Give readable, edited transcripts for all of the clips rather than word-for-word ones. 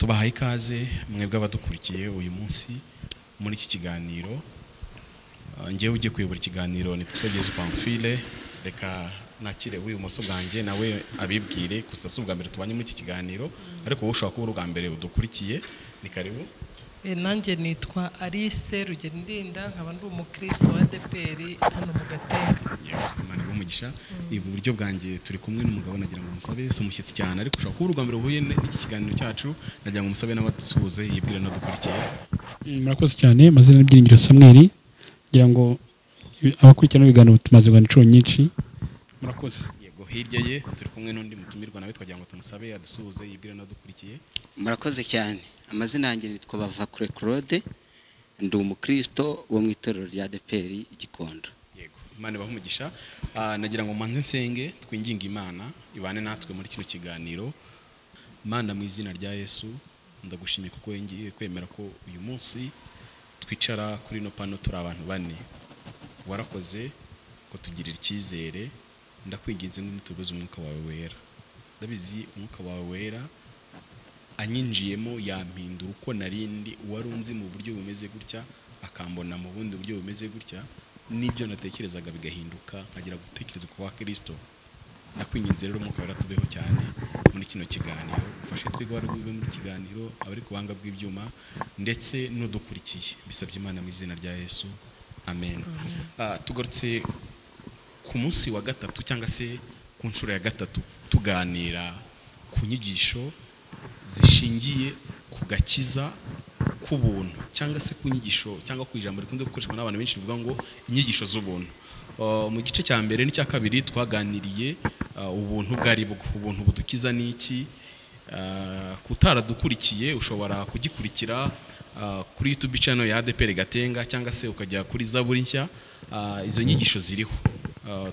tubahaye ikaze mwebwe abadukurikiye uyu munsi muri iki kiganiro. Ngiye ugiye kuyobora ikiganiro nitugeze Pamphile, reka nakire uyu muso bwanjye nawe abibwire gusa si ubwa mbere tubanye muri iki kiganiro, ariko wowe ushaka kuba ubwa mbere udukurikiye. Ni karibu. Nanjye nitwa Alice Rugendinda, nkaba ndi umukristo wa ADEPR hano mu Gatenga. Imana y'umugisha. Ibu buryo bwanjye turi kumwe n'umugabo nagira ngo musabe se umushyitsi cyane, ariko ushaka kuba ubwa mbere uhuye n'iki kiganiro cyacu, nagira ngo musabe n'abatusuhuze yibwire no dukurikiye. Murakoze cyane, mazina n'ibyiringiro Samuel, ngira ngo abakurikirana ibiganiro tumaze gukora inshuro nyinshi. Murakoze. Yego, hirya ye turi kumwe n'undi mutumirwa nawe twagira ngo tumusabe adusuhuze yibwire no dukurikiye. Murakoze cyane, amazina yanjye nitwa Bava Claude, ndi umukristo wo mu itorero rya ADEPR Igikondo. Yego, Imana ibahe umugisha. Nagira ngo manze nsenge twinginga Imana ibane natwe muri kino kiganiro. Mana, mu izina rya Yesu ndagushimiye kuko ngiye kwemera ko uyu munsi twicara kuri no pano turi abantu bane. Warakoze ko tugirira icyizere, ndakwinginze ngo nitubuze umwuka wawe wera. Ndabizi umwuka wawe wera anyinjiyemo yampindura uko narindi, warunzi mu buryo bumeze gutya akambona mu bundi buryo bumeze gutya, nibyo natekerezaga bigahinduka nkagira gutekereza kwa Kristo. Nakwinginze rero umwuka wera tubeho cyane muri kino kiganiro, ufashe twige wari bube muri kiganiro, abari kubanga bw'ibyuma ndetse n'udukurikiye. Bisabye Imana mu izina rya Yesu, amen. Tugarutse ku munsi wa gatatu cyangwa se ku nshuro ya gatatu tuganira ku nyigisho zishingiye ku gakiza k'ubuntu, cyangwa se ku nyigisho cyangwa ku ijambo rikunze gukoreshwa n'abantu benshi bivuga ngo inyigisho z'ubuntu. Mu gice cya mbere n'icya kabiri twaganiriye ubuntu bwari bwo, ubuntu budukiza n'iki. Kutaradukurikiye ushobora kugikurikira kuri YouTube channel ya ADEPR Gatenga, cyangwa se ukajya kuri Zaburi nshya. Izo nyigisho ziriho,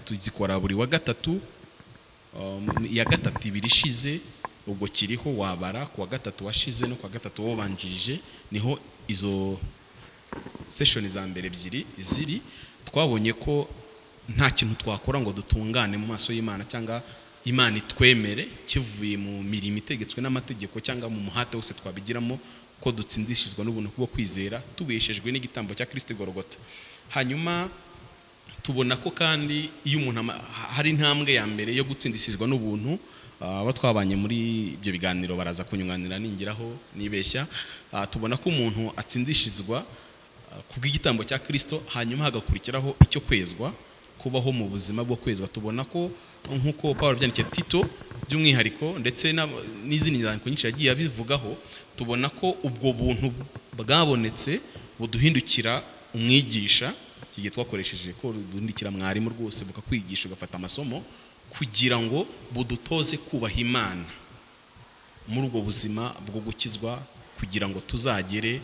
tuzikora buri wa gatatu. Ya gatatu ibiri ishize ubwo kiriho, wabara ku wa gatatu washize no ku wa gatatu wobanjirije, niho izo session za mbere ebyiri ziri. Twabonye ko nta kintu twakora ngo dutungane mu maso y'Imana cyangwa Imana itwemere kivuye mu mirimo itegetswe n'amategeko cyangwa mu muhate wose twabigiramo, ko dutsindishizwa n'ubuntu bwo kwizera tubeshejwe n'igitambo cya Kristo Golgotha. Hanyuma tubona ko kandi iyo umuntu hari intambwe ya mbere yo gutsindishizwa n'ubuntu. Aba twabanye muri ibyo biganiro baraza kunyunganira ningiraho nibeshya. Tubona ko umuntu atsindishizwa kubw'igitambo cya Kristo, hanyuma hagakurikiraho icyo kwezwa, kubaho mu buzima bwo kwezwa. Tubona ko nkuko Paulo byandikiye Tito by'umwihariko ndetse n'izindi nyandiko nyinshi yagiye abivugaho, tubona ko ubwo buntu bwabonetse buduhindukira umwigisha. Kigiye twakoresheje ko duhindukira mwarimu rwose bukakwigisha ugafata amasomo kugira ngo budutoze kubaha Imana muri ubwo buzima bwo gukizwa, kugira ngo tuzagere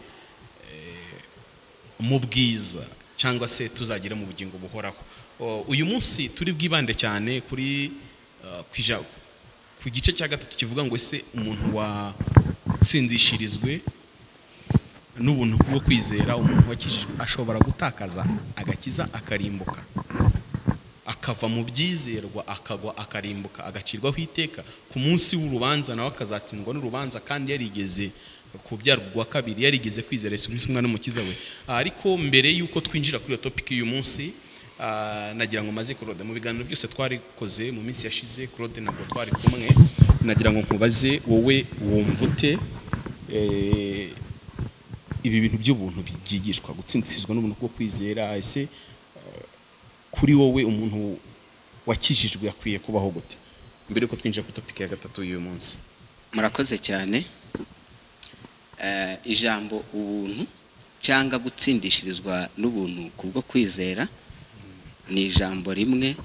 mu bwiza cyangwa se tuzagere mu bugingo buhoraho. Uyu munsi turi bwibande cyane kuri ku gice cya gatatu kivuga ngo ese umuntu watsindishirizwe n'ubuntu bwo kwizera, umuntu wakijijwe ashobora gutakaza agakiza akarimbuka, akava mu byizerwa akagwa akarimbuka, agacirwaho iteka ku munsi w'urubanza, nawe akazatsindwa n'urubanza kandi yarigeze kubyarwa kabiri, yarigeze kwizera Yesu Kristo umwana n'umukiza we. Ariko mbere yuko twinjira kuri iyo topic y'uyu munsi, nagira ngo maze Claude, mu biganiro byose twarikoze mu minsi yashize, Claude ntabwo twari kumwe, nagira ngo nkubaze wowe wumva ute ibi bintu by'ubuntu byigishwa, gutsindisizwa n'ubuntu bwo kwizera. Ese kuri wowe umuntu wakijijwe yakwiye kubaho gute, mbere ko twinjira ku topic ya gatatu y'uyu munsi? Murakoze cyane. Ijambo ubuntu cyangwa gutsindishirizwa n'ubuntu kubwo kwizera ni ijambo rimwe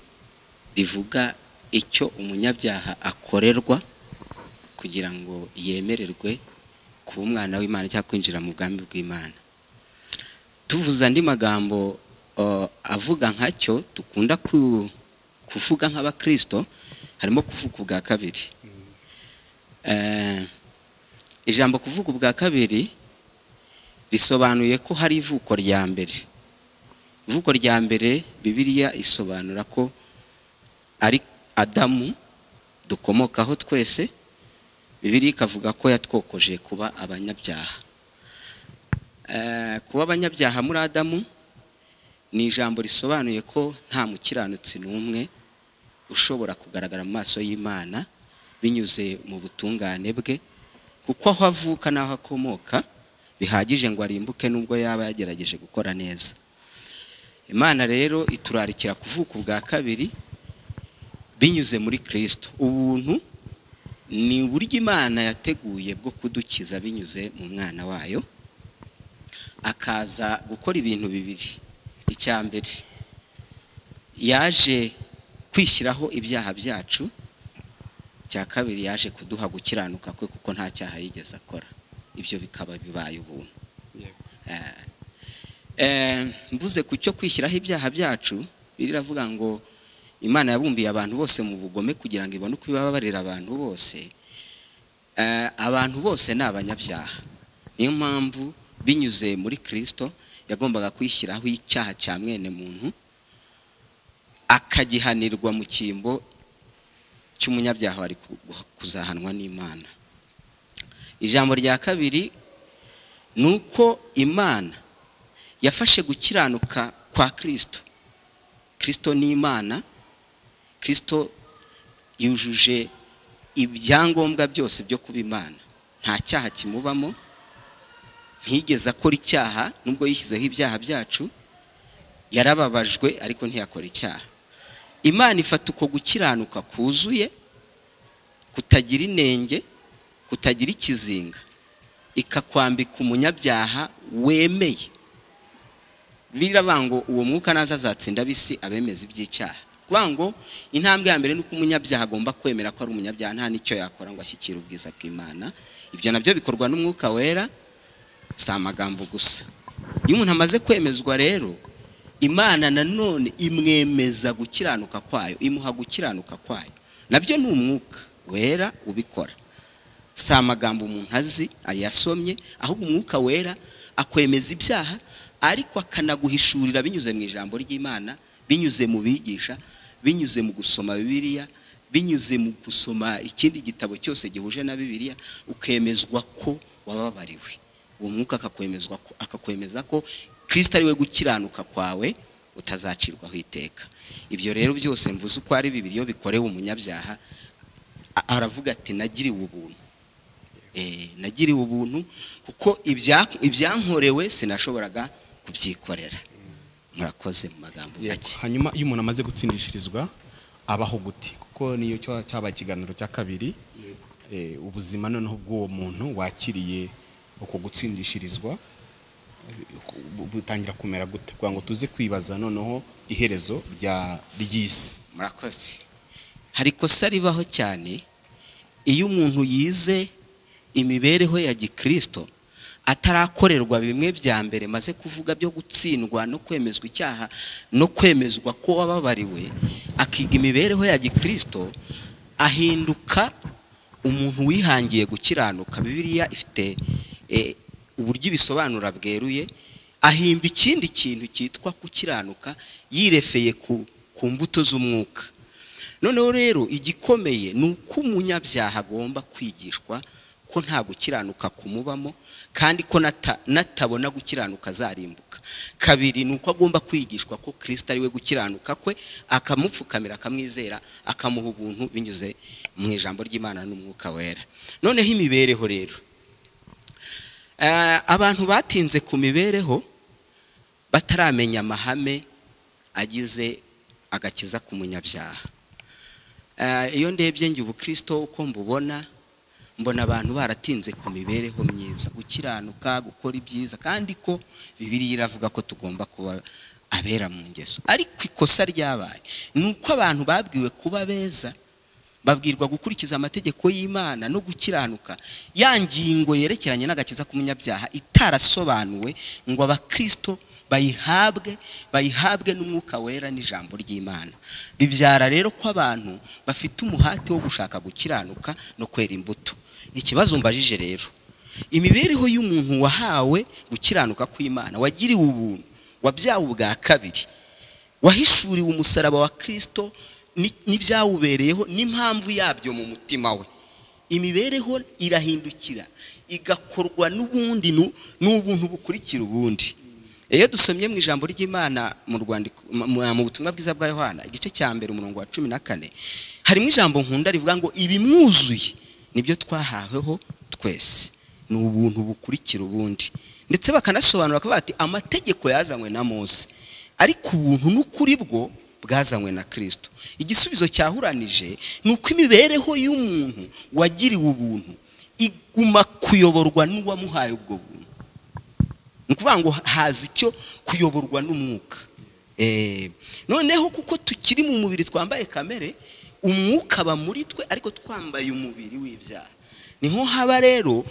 rivuga icyo umunyabyaha akorerwa kugira ngo yemererwe kuba umwana w'Imana cyangwa kwinjira mu bwami bw'Imana. Tuvuze andi magambo avuga nkacyo dukunda kuvuga nk'abakristo, harimo kuvuga ubwa kabiri. Ijambo kuvuga ubwa kabiri risobanuye ko hari ivuko rya mbere. Ivuko rya mbere Bibiliya isobanura ko ari Adamu dukomokaho twese, Bibiliya ikavuga ko yatwokoje kuba abanyabyaha. Kuba abanyabyaha muri Adamu ni ijambo risobanuye ko nta mukiranutsi n'umwe ushobora kugaragara mu maso y'Imana binyuze mu butungane bwe, kuko aho avuka n'aho akomoka bihagije ngo arimbuke nubwo yaba yagerageje gukora neza. Imana rero iturarikira kuvuka ubwa kabiri binyuze muri Kristo. Ubuntu ni uburyo Imana yateguye bwo kudukiza binyuze mu mwana wayo, akaza gukora ibintu bibiri. Icya mbere, yaje kwishyiraho ibyaha byacu. Icya kabiri, yaje kuduha gukiranuka kwe kuko nta cyaha yigeze akora. Ibyo bikaba bibaye ubuntu. Mvuze ku cyo kwishyiraho ibyaha byacu, biravuga ngo Imana yabumbiye abantu bose mu bugome kugira ngo ibone uko ibabarira abantu bose. Abantu bose ni abanyabyaha. Niyo mpamvu binyuze muri Kristo yagombaga kwishyiraho icyaha cya mwene muntu, akagihanirwa mu cyimbo cy'umunyabyaha wari kuzahanwa n'Imana. Ijambo rya kabiri nuko Imana yafashe gukiranuka kwa Kristo. Kristo ni Imana. Kristo yujuje ibyangombwa byose byo kuba Imana. Nta cyaha kimubamo, ntigeze akora icyaha nubwo yishyizeho ibyaha byacu. Yarababajwe ariko ntiyakora icyaha. Imana ifata uko gukiranuka kuzuye, kutagira inenge, kutagira ikizinga, ikakwambika umunyabyaha wemeye. Biravuga ngo uwo mwuka naza azatsinda ab'isi abemeza iby'icyaha. Kuvuga ngo intambwe ya mbere nuko umunyabyaha agomba kwemera ko ari umunyabyaha, nta nicyo yakora ngo ashyikire ubwiza bw'Imana. Ibyo nabyo bikorwa n'Umwuka Wera, si amagambo gusa. Iyo umuntu amaze kwemezwa rero, Imana nanone imwemeza gukiranuka kwayo, imuha gukiranuka kwayo. Nabyo ni Umwuka Wera ubikora, si amagambo umuntu azi ayasomye, ahubwo Umwuka Wera akwemeza ibyaha, ariko akanaguhishurira binyuze mu ijambo ry'Imana, binyuze mu bigisha, binyuze mu gusoma Bibiliya, binyuze mu gusoma ikindi gitabo cyose gihuje na Bibiliya, ukemezwa ko wababariwe. Uwo mwuka akakwemeza ko Kristo ari we gukiranuka kwawe, utazacirwaho iteka. Ibyo rero byose mvuze uko ari bibiri, iyo bikorewe umunyabyaha aravuga ati nagiriwe ubuntu. Nagiriwe ubuntu kuko ibyankorewe sinashoboraga kubyikorera. Murakoze mu magambo make. Hanyuma iyo umuntu amaze gutsindishirizwa abaho guti, kuko niyo cyaba ikiganiro cya kabiri, ubuzima noneho bw'uwo muntu wakiriye uko gutsindishirizwa butangira kumera gute, kugira ngo tuze kwibaza noneho iherezo ry'isi. Murakoze. Hari ikosa ribaho cyane iyo umuntu yize imibereho ya gikristo atarakorerwa bimwe bya mbere maze kuvuga byo gutsindwa no kwemezwa icyaha no kwemezwa ko wababariwe, akiga imibereho ya gikristo, ahinduka umuntu wihangiye gukiranuka. Bibiliya ifite uburyo bisobanura bweruye, ahimba ikindi kintu cyitwa gukiranuka yirefeye ku mbuto z'umwuka. Noneho rero igikomeye ni uko umunyabyaha agomba kwigishwa ko nta gukiranuka kumubamo, kandi ko natabona gukiranuka azarimbuka. Kabiri ni uko agomba kwigishwa ko Kristo ari we gukiranuka kwe, akamupfukamira, akamwizera, akamuha ubuntu binyuze mu ijambo ry'Imana n'Umwuka Wera. Noneho imibereho rero, abantu batinze ku mibereho bataramenya amahame agize agakiza ku munyabyaha. Iyo ndebye njye ubukristo uko mbona abantu baratinze ku mibereho myiza, gukiranuka, gukora ibyiza, kandi ko Bibiliya iravuga ko tugomba kuba abera mu ngeso. Ariko ikosa ryabaye nuko abantu babwiwe kuba beza, babwirwa gukurikiza amategeko y'Imana no gukiranuka, ya ngingo yerekeranye n'agakiza k'umunyabyaha itarasobanuwe ngo abakristo bayihabwe n'Umwuka Wera n'ijambo ry'Imana. Bibyara rero ko abantu bafite umuhati wo gushaka gukiranuka no kwera imbuto. Ikibazo mbajije rero, imibereho y'umuntu wahawe gukiranuka kw'Imana, wagiriwe ubuntu, wabyawe ubwa kabiri, wahishuriwe umusaraba wa Kristo n'ibyawubereyeho n'impamvu yabyo mu mutima we, imibereho irahindukira igakorwa n'ubundi n'ubuntu bukurikira ubundi. Iyo dusomye mu ijambo ry'Imana mu rwandiko mu butumwa bwiza bwa Yohana igice cya 1 umurongo wa 14 harimo ijambo nkunda rivuga ngo ibimwuzuye nibyo twahaweho twese, ni ubuntu bukurikira ubundi. Ndetse bakanasobanura ko bati amategeko yazanywe na Mose, ariko ubuntu n'ukuri bwo bwazanywe na Kristo. Igisubizo cyahuranije nuko imibereho y'umuntu wagiriwe ubuntu iguma kuyoborwa n'uwamuhaye ubwo buntu. Nukuvuga ngo hazi icyo kuyoborwa n'umwuka. Noneho kuko tukiri mu mubiri twambaye kamere, umwuka aba muri twe ariko twambaye umubiri w'ibyaha. Niho haba rero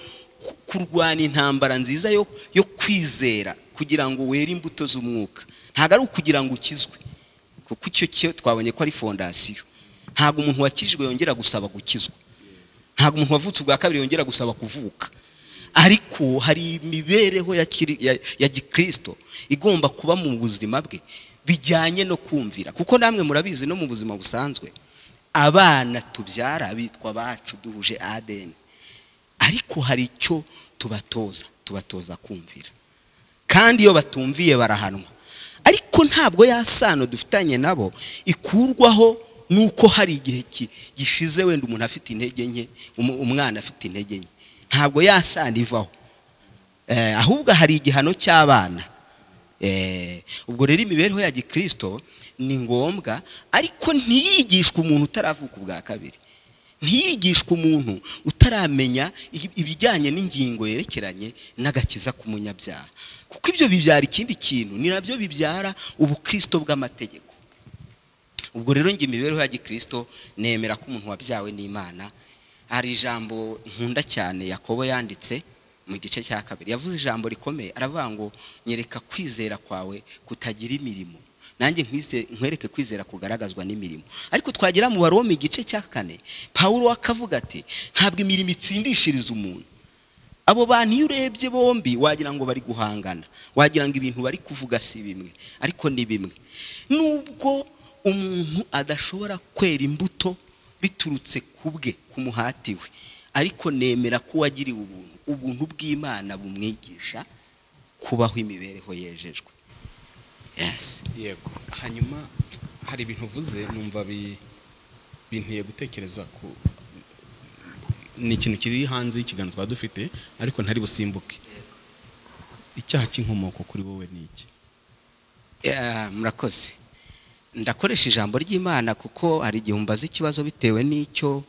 kurwana intambara nziza yo kwizera kugira ngo were imbuto z'umwuka. Ntago ari ukugira ngo ukizwe, kuko icyo twabonye ko ari fondasiyo. Ntago umuntu wakijijwe yongera gusaba gukizwa, ntago umuntu wavutse ubwa kabiri yongera gusaba kuvuka. Ariko hari imibereho ya gikristo igomba kuba mu buzima bwe bijyanye no kumvira, kuko namwe murabizi no mu buzima busanzwe abana tubyara bitwa bacu duhuje ADN, ariko hari icyo tubatoza kumvira, kandi iyo batumviye barahanwa. Ariko ntabwo yasano dufitanye nabo ikurwaho nuko hari igihe gishize wenda umuntu afite intege nke, umwana afite intege nke, ntabwo yasana ivaho. Ahubwo hari igihano cy'abana. Ubwo rero imibereho ya gikristo ni ngombwa, ariko ntiyigishwe umuntu utaravuka ubwa kabiri, ntiyigishwe umuntu utaramenya ibijyanye n'ingingo yerekeranye n'agakiza k'umunyabyaha, kuko ibyo bibyara ikindi kintu, ni nabyo bibyara ubukristo bw'amategeko. Ubwo rero ngi imibereho ya gikristo nemera ko umuntu wabyawe n'Imana. Hari ijambo nkunda cyane Yakobo yanditse mu gice cya 2, yavuze ijambo rikomeye, aravuga ngo nyereka kwizera kwawe kutagira imirimo, nanjye nkwereke kwizera kugaragazwa n'imirimo. Ariko twagera mu Baroma igice cya 4, Paulo akavuga ati ntabwo imirimo itsindishiriza umuntu. Abo bantu iyo urebye bombi wagira ngo bari guhangana, wagira ngo ibintu bari kuvuga si bimwe, ariko ni bimwe. Nubwo umuntu adashobora kwera imbuto biturutse kubwe kumuhatiwe, ariko nemera ko wagiriwe ubuntu bw'Imana bumwigisha kubaho imibereho yejejwe. Yes. Yego. Hanyuma hari ibintu uvuze numva binteye gutekereza ku ni ikintu kiri hanze y'ikiganiro twa dufite, ariko ntari busimbuke. Icyaha cy'inkomoko kuri wowe ni iki? Murakoze. Ndakoresha ijambo ry'Imana kuko hari igihe umbaza ikibazo bitewe n'icyo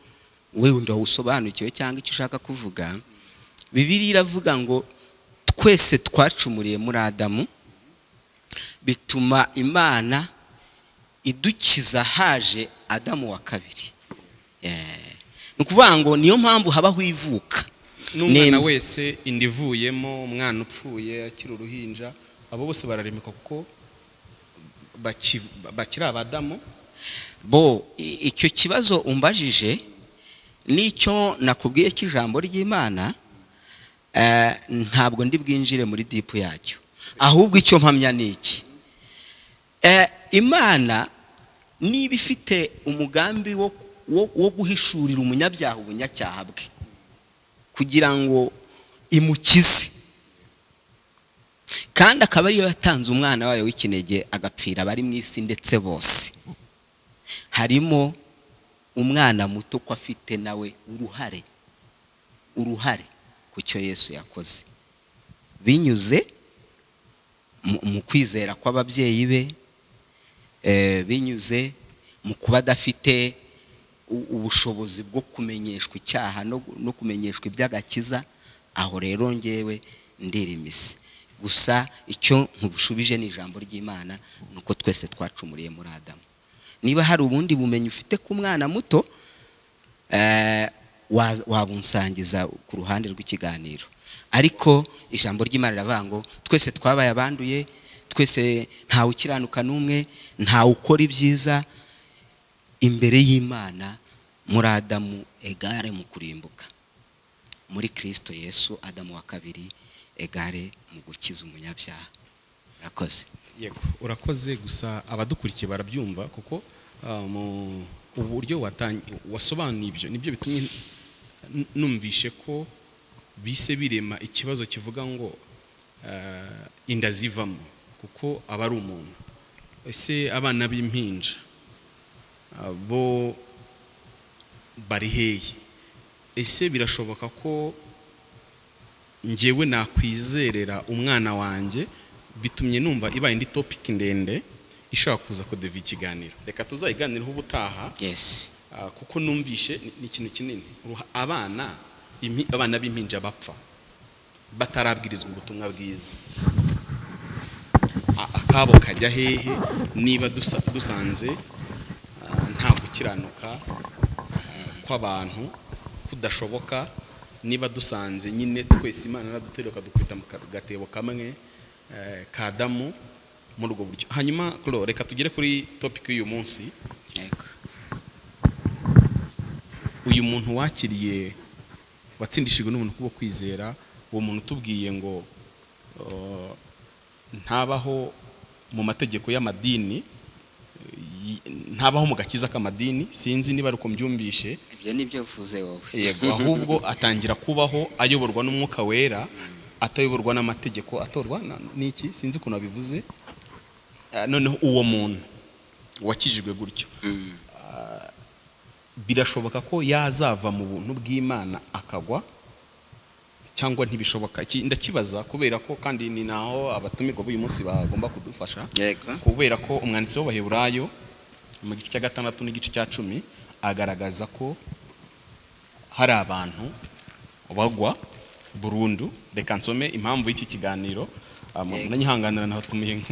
wewe ndawusobanukiwe cyangwa icyo ushaka kuvuga. Bibiliya iravuga ngo twese twacumuriye muri Adamu, bituma Imana idukiza haje Adamu wa kabiri. Nukuvuga ngo niyo mpamvu habaho ivuka. N'umwana wese indivuyemo, umwana upfuye akiri uruhinja, abo bose bararemeka kuko bakira abadamu. Icyo kibazo umbajije nicyo nakubwiye cy'ijambo ry'Imana, ntabwo ndi bwinjire muri deep yacyo, ahubwo icyo mpamya ni iki. Imana niba ifite umugambi wo guhishurira umunyabyaha ubunyacyaha bwe kugira ngo imukize, kandi akaba ariyo yatanze umwana wayo w'ikinege agapfira abari mu isi ndetse bose, harimo umwana muto ko afite nawe uruhare ku cyo Yesu yakoze, binyuze mu kwizera kw'ababyeyi be, binyuze mu kuba adafite ubushobozi bwo kumenyeshwa icyaha no kumenyeshwa iby'agakiza. Aho rero ngewe ndirimise. Gusa icyo nkubushubije ni ijambo ry'Imana, nuko twese twacumuriye muri Adamu. Niba hari ubundi bumenyi ufite ku mwana muto, wabunsangiza ku ruhande rw'ikiganiro. Ariko ijambo ry'Imana riravuga ngo twese twabaye abanduye, twese ntawe ukiranuka n'umwe, ntawe ukora ibyiza imbere y'Imana. Muri Adamu egare mu kurimbuka, muri Kristo Yesu Adamu wa kabiri egare mu gukiza umunyabyaha. Urakoze. Yego, urakoze. Gusa abadukurikiye barabyumva kuko mu uburyo wasobanuye ibyo nibyo bitumye numvishe ko bise birema ikibazo kivuga ngo inda zivamo kuko aba ari umuntu. Ese abana b'impinja bo bari hehe? Ese birashoboka ko njyewe nakwizerera umwana wanjye? Bitumye numva ibaye indi topic ndende ishaka kuza kudeva ikiganiro. Reka tuzayiganireho ubutaha. Yes. Kuko numvishe ni ikintu kinini. Abana b'impinja bapfa batarabwirizwa ubutumwa bwiza. Akabo kajya hehe niba dusanze nta gukiranuka kw'abantu kudashoboka, niba dusanze nyine twese Imana araduteruka dukubita mu gatebo kamwe kadamu muri ubwo buryo. Hanyuma reka tugere kuri topic y'uyu munsi. Uyu muntu wakiriye watsindishijwe n'umuntu kubo kwizera, uwo muntu tubwiye ngo ntabaho mu mategeko y'amadini, ntabaho mu gakiza k'amadini, sinzi niba ari uko mbyumvishe. Ibyo nibyo uvuze wowe. Yego, ahubwo atangira kubaho ayoborwa n'umwuka wera, atayoborwa n'amategeko, atorwa n'iki sinzi ukuntu abivuze. Noneho uwo muntu wakijijwe gutyo, birashoboka ko yazava mu buntu bw'Imana akagwa cyangwa ntibishoboka? Ndakibaza kubera ko kandi ni naho abatumirwa b'uyu munsi bagomba kudufasha. Yego. Kubera ko umwanditsi w'Abaheburayo mu gice cya 6 n'igice cya 10 agaragaza ko hari abantu bagwa burundu. Reka nsome impamvu y'iki kiganiro, nanyihanganira naho tumiye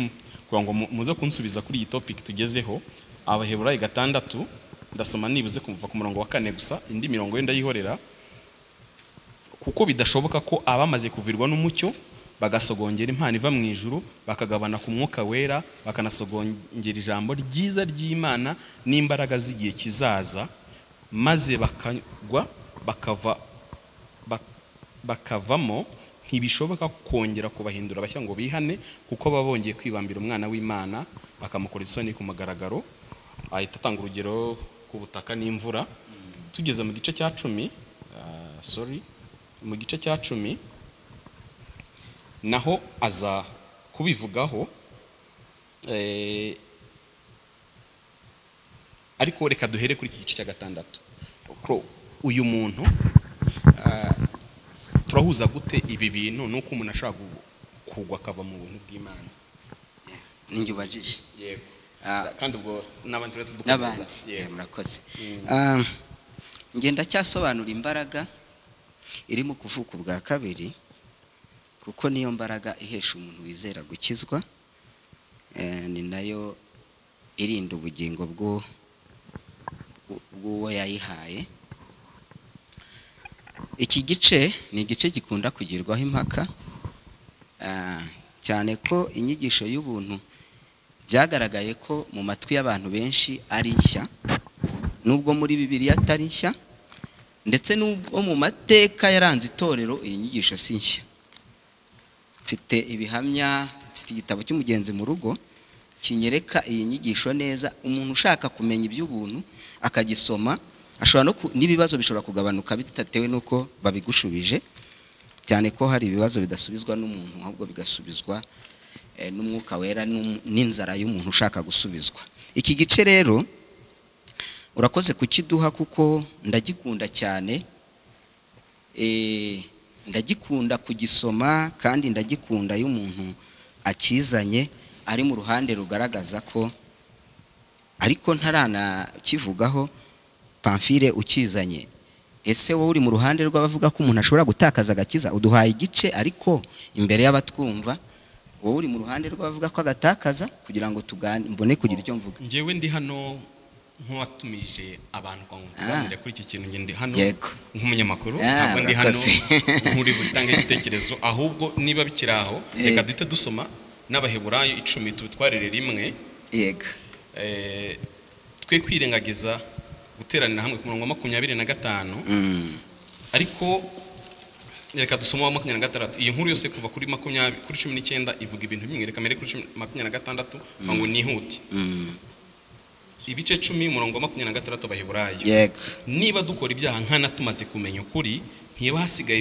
kugira ngo muze kunsubiza kuri iyi topic tugezeho. Abaheburayo 6 ndasoma nibuze kumva ku murongo wa 4 gusa, indi mirongo yenda yihorera. Kuko bidashoboka ko abamaze kuvirwa n'umucyo bagasogongera impano iva mu ijuru, bakagabana ku mwuka wera, bakanasogongera ijambo ryiza ry'Imana n'imbaraga z'igihe kizaza, maze bakagwa bakavamo, ntibishoboka kongera kubahindura bashya ngo bihane, kuko babongeye kwibambira umwana w'Imana bakamukora isoni ku mugaragaro. Ahita atanga urugero ku butaka n'imvura. Tugeze mu gice cya 10, mu gice cya 10 naho aza kubivugaho, ariko reka duhere kuri iki gice cya 6. Uyu muntu turahuza gute ibi bintu nuko umuntu ashaka kugwa akava mu buntu bw'Imana? Ninjye ubajije. Yego. Kandi ubwo n'abandi dukomeza. Murakoze. Ngenda cyasobanura imbaraga iri mu kuvuka bwa kabiri, kuko niyo mbaraga ihesha umuntu wizera gukizwa, ni nayo irinda ubugingo bw'uwo yayihaye. Iki gice ni igice gikunda kugirwaho impaka, cyane ko inyigisho y'ubuntu byagaragaye ko mu matwi y'abantu benshi ari nshya, nubwo muri Bibiliya atari nshya, ndetse nubwo mu mateka yaranze itorero iyi nyigisho si nshya. Mfite ibihamya, mfite igitabo cy'umugenzi mu rugo kinyereka iyi nyigisho neza. Umuntu ushaka kumenya iby'ubuntu akagisoma, ashobora n'ibibazo bishobora kugabanuka bitatewe nuko babigushubije, cyane ko hari ibibazo bidasubizwa n'umuntu, ahubwo bigasubizwa n'umwuka wera n'inzara y'umuntu ushaka gusubizwa. Iki gice rero urakoze kukiduha kuko ndagikunda cyane, ndagikunda kugisoma, kandi ndagikunda iyo umuntu akizanye ari mu ruhande rugaragaza ko, ariko ntaranakivugaho. Pamfile ukizanye, ese wowe uri mu ruhande rw'abavuga ko umuntu ashobora gutakaza agakiza? Uduhaye igice, ariko imbere y'abatwumva wowe uri mu ruhande rw'abavuga ko agatakaza, kugira ngo mbone kugira icyo mvuga. Njyewe ndi hano nk'uwatumije abantu kwa ngo kuri iki kintu, ndi hano nk'umunyamakuru, ntabwo ndi hano nk'uri butange igitekerezo, ahubwo niba bikiraho reka duhite dusoma n'Abaheburayo 10 tubitwarire rimwe. Yego. Twe kwirengagiza guteranira hamwe ku murongo wa 25, ariko reka dusoma wa 26. Iyo nkuru yose kuva kuri 19 ivuga ibintu bimwe. Reka mere kuri 26 ngo nihute. ibice 10 umurongo wa 26 Abaheburayo. yego Niba dukora ibyaha nkana tumaze kumenya ukuri, ntiba hasigaye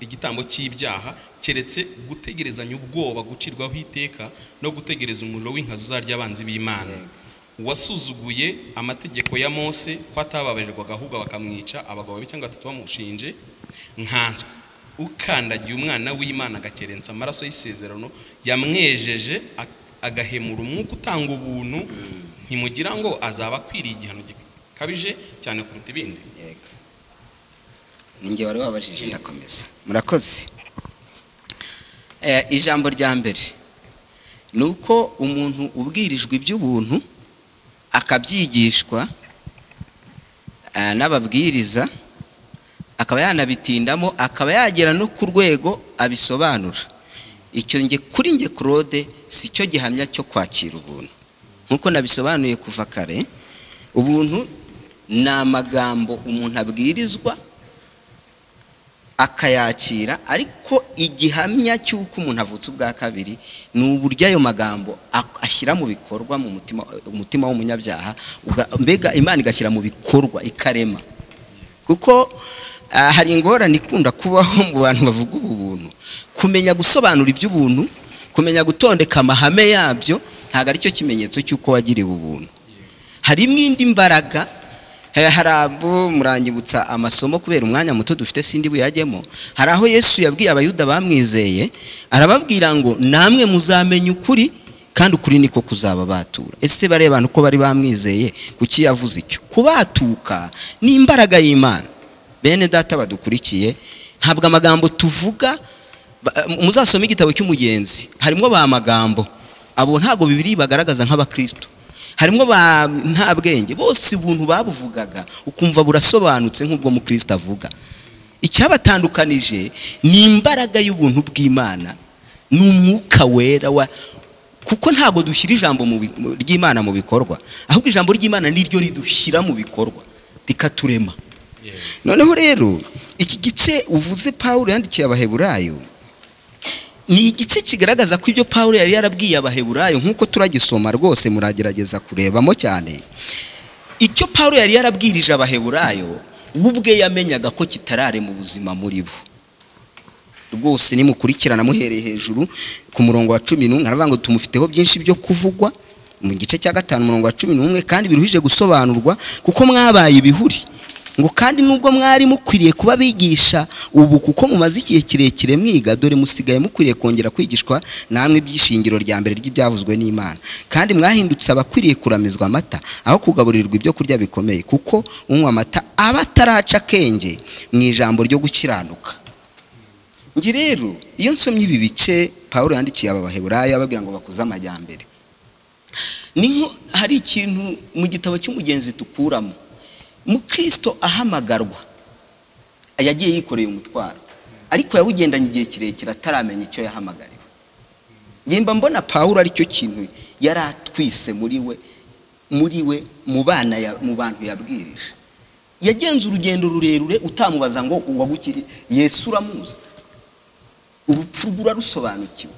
igitambo cy'ibyaha keretse gutegerezanya ubwoba gucirwaho iteka no gutegereza umuriro w'inkazi uzarya abanzi b'Imana. Wasuzuguye amategeko ya Mose ko atababarirwaga ahubwo bakamwica abagabo be cyangwa batatu bamushinje nkanswe. Ukandagiye umwana w'Imana agakerensa amaraso y'isezerano yamwejeje agahemura umwuka utanga ubuntu, ntimugira ngo azaba akwiriye igihano gikabije cyane kuruta ibindi. yego ninge wari wabajije ndakomeza. murakoze. Ijambo rya mbere nuko umuntu ubwirijwe iby'ubuntu akabyigishwa n'ababwiriza akaba yanabitindamo akaba yagera no ku rwego abisobanura. Icyo kuri nge Claude si cyo gihamya cyo kwakira ubuntu. Nkuko nabisobanuye kuva kare, ubuntu ni amagambo umuntu abwirizwa akayakira, ariko igihamya cy'uko umuntu avutse ubwa kabiri ni uburyo ayo magambo ashyira mu bikorwa mu mutima w'umunyabyaha, mbega Imana igashyira mu bikorwa ikarema. Kuko hari ingorane ikunda kubaho mu bantu bavuga ubu buntu, kumenya gusobanura iby'ubuntu, kumenya gutondeka amahame yabyo ntabwo ari cyo kimenyetso cy'uko wagiriwe ubuntu. Harimo indi mbaraga. Hari abo muranyibutsa amasomo kubera umwanya muto dufite sindi buyajyemo. Hari aho Yesu yabwiye abayuda bamwizeye, arababwira ngo namwe muzamenya ukuri kandi ukuri niko kuzababatura. Ese barebana uko bari bamwizeye kuki yavuze icyo? Kubatuka ni imbaraga y'Imana. Bene data badukurikiye, ntabwo amagambo tuvuga, muzasoma igitabo cy'umugenzi harimo ba magambo abo ntabwo Bibiliya bagaragaza nk'abakristo. Harimo ba nta bwenge, bose ubuntu babuvugaga ukumva burasobanutse nk'ubwo mu Kristo avuga. Icyabatandukanije ni imbaraga y'ubuntu bw'Imana n'umwuka wera kuko ntabwo dushyira ijambo ry'Imana mu bikorwa, ahubwo ijambo ry'Imana niryo ridushyira mu bikorwa rikaturema. Noneho rero iki gice uvuze Paulo yandikiye Abaheburayo ni igice kigaragaza ko ibyo Paulo yari yarabwiye Abaheburayo nkuko turagisoma rwose muragerageza kurebamo cyane. Icyo Paulo yari yarabwirije Abaheburayo ubwe yamenyaga ko kitarare mu buzima muri bo. Rwose nimukurikirana muhereye hejuru ku murongo wa 11 aravuga ngo tumufiteho byinshi byo kuvugwa mu gice cya 5 murongo wa 11 kandi biruhije gusobanurwa kuko mwabaye ibihuri ngo kandi nubwo mwari mukwiriye kuba bigisha ubu kuko mumaze igihe kirekire mwiga, dore musigaye mukwiriye kongera kwigishwa namwe ibyishingiro rya mbere ry'ibyavuzwe n'Imana, kandi mwahindutse abakwiriye kuramizwa amata aho kugaburirwa ibyo kurya bikomeye, kuko unywa amata aba ataraca akenge mu ijambo ryo gukiranuka. Ngi rero iyo nsomye ibi bice Paulo yandikiye aba Baheburayo ababwira ngo bakuze amajyambere, ninko hari ikintu mu gitabo cy'umugenzi tukuramo. Mukristo ahamagarwa yagiye yikoreye umutwaro, ariko yawugendanye igihe kirekire ataramenya icyo yahamagariwe. Ngimba mbona Paulo ari cyo kintu yaratwise muri we mu bantu yabwirije. Yagenze urugendo rurerure utamubaza ngo uwagukiri Yesu uramuzi, urupfu rurarusobanukiwe.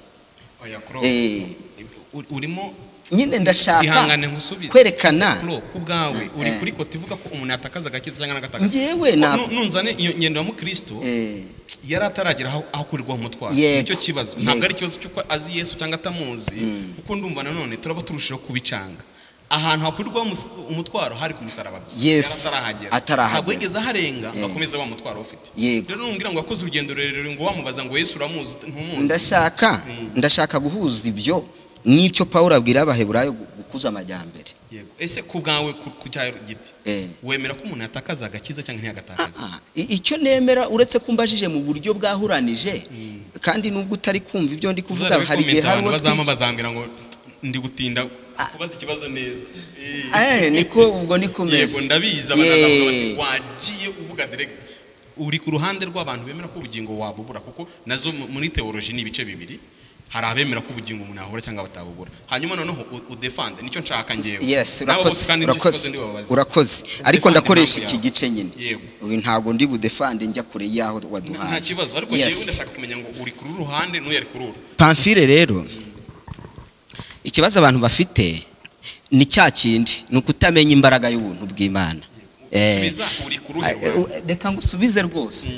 Urimo nyine ndashaka ihangane nkusubize kwerekana kubwawe uri kuri ko tivuga ko umuntu atakaza gakiza cyangwa nagataka. Ngewe nunzane iyo ngendo ya Mukristo yari ataragera aho kurirwa umutwaro. Nicyo kibazo, ntabwo ari ikibazo cyuko azi Yesu cyangwa atamuzi, kuko ndumva nanone turaba turushaho kubicanga. Ahantu hakurirwa umutwaro hari ku musaraba gusa, atarahagera ntabwo yigeze aharenga bakomeza wa mutwaro ufite. Rero numbwira ngo wakoze urugendo rurerure ngo wamubaza ngo Yesu uramuzi ntumuzi. Ndashaka guhuza ibyo nicyo Paulo abwira Abaheburayo gukuza amajyambere. Yego. Ese kubwawe ku cyaro giti wemera ko umuntu atakaza gakiza cyangwa ntiyagatakaza? Icyo nemera uretse kumbajije mu buryo bwahuranije kandi nubwo utari kumva ibyo ndi kuvuga, hari igihe hari bazambira ngo ndi gutinda kubaza ikibazo neza. Niko ubwo nikomeza. Yego ndabiza banazavuga bati wagiye uvuga direct uri ku ruhande rw'abantu bemera ko ubugingo wabubura, kuko nazo muri theology ni ibice bibiri. Hari abemera ko ubugingo umuntu ahora cyangwa batabubura, hanyuma noneho udefend nicyo nshaka ngewe. Yes, urakoze ariko ndakoresha iki gice nyine. Uyu ntago ndi budefend njya kure yaho waduhaye. Nta kibazo, ariko ngewe ndashaka kumenya ngo uri kuri ruhande n'uyari kuri uru. Pamphile rero ikibazo abantu bafite ni cya kindi ni ukutamenya imbaraga y'ubuntu bw'Imana. Reka ngusubize rwose.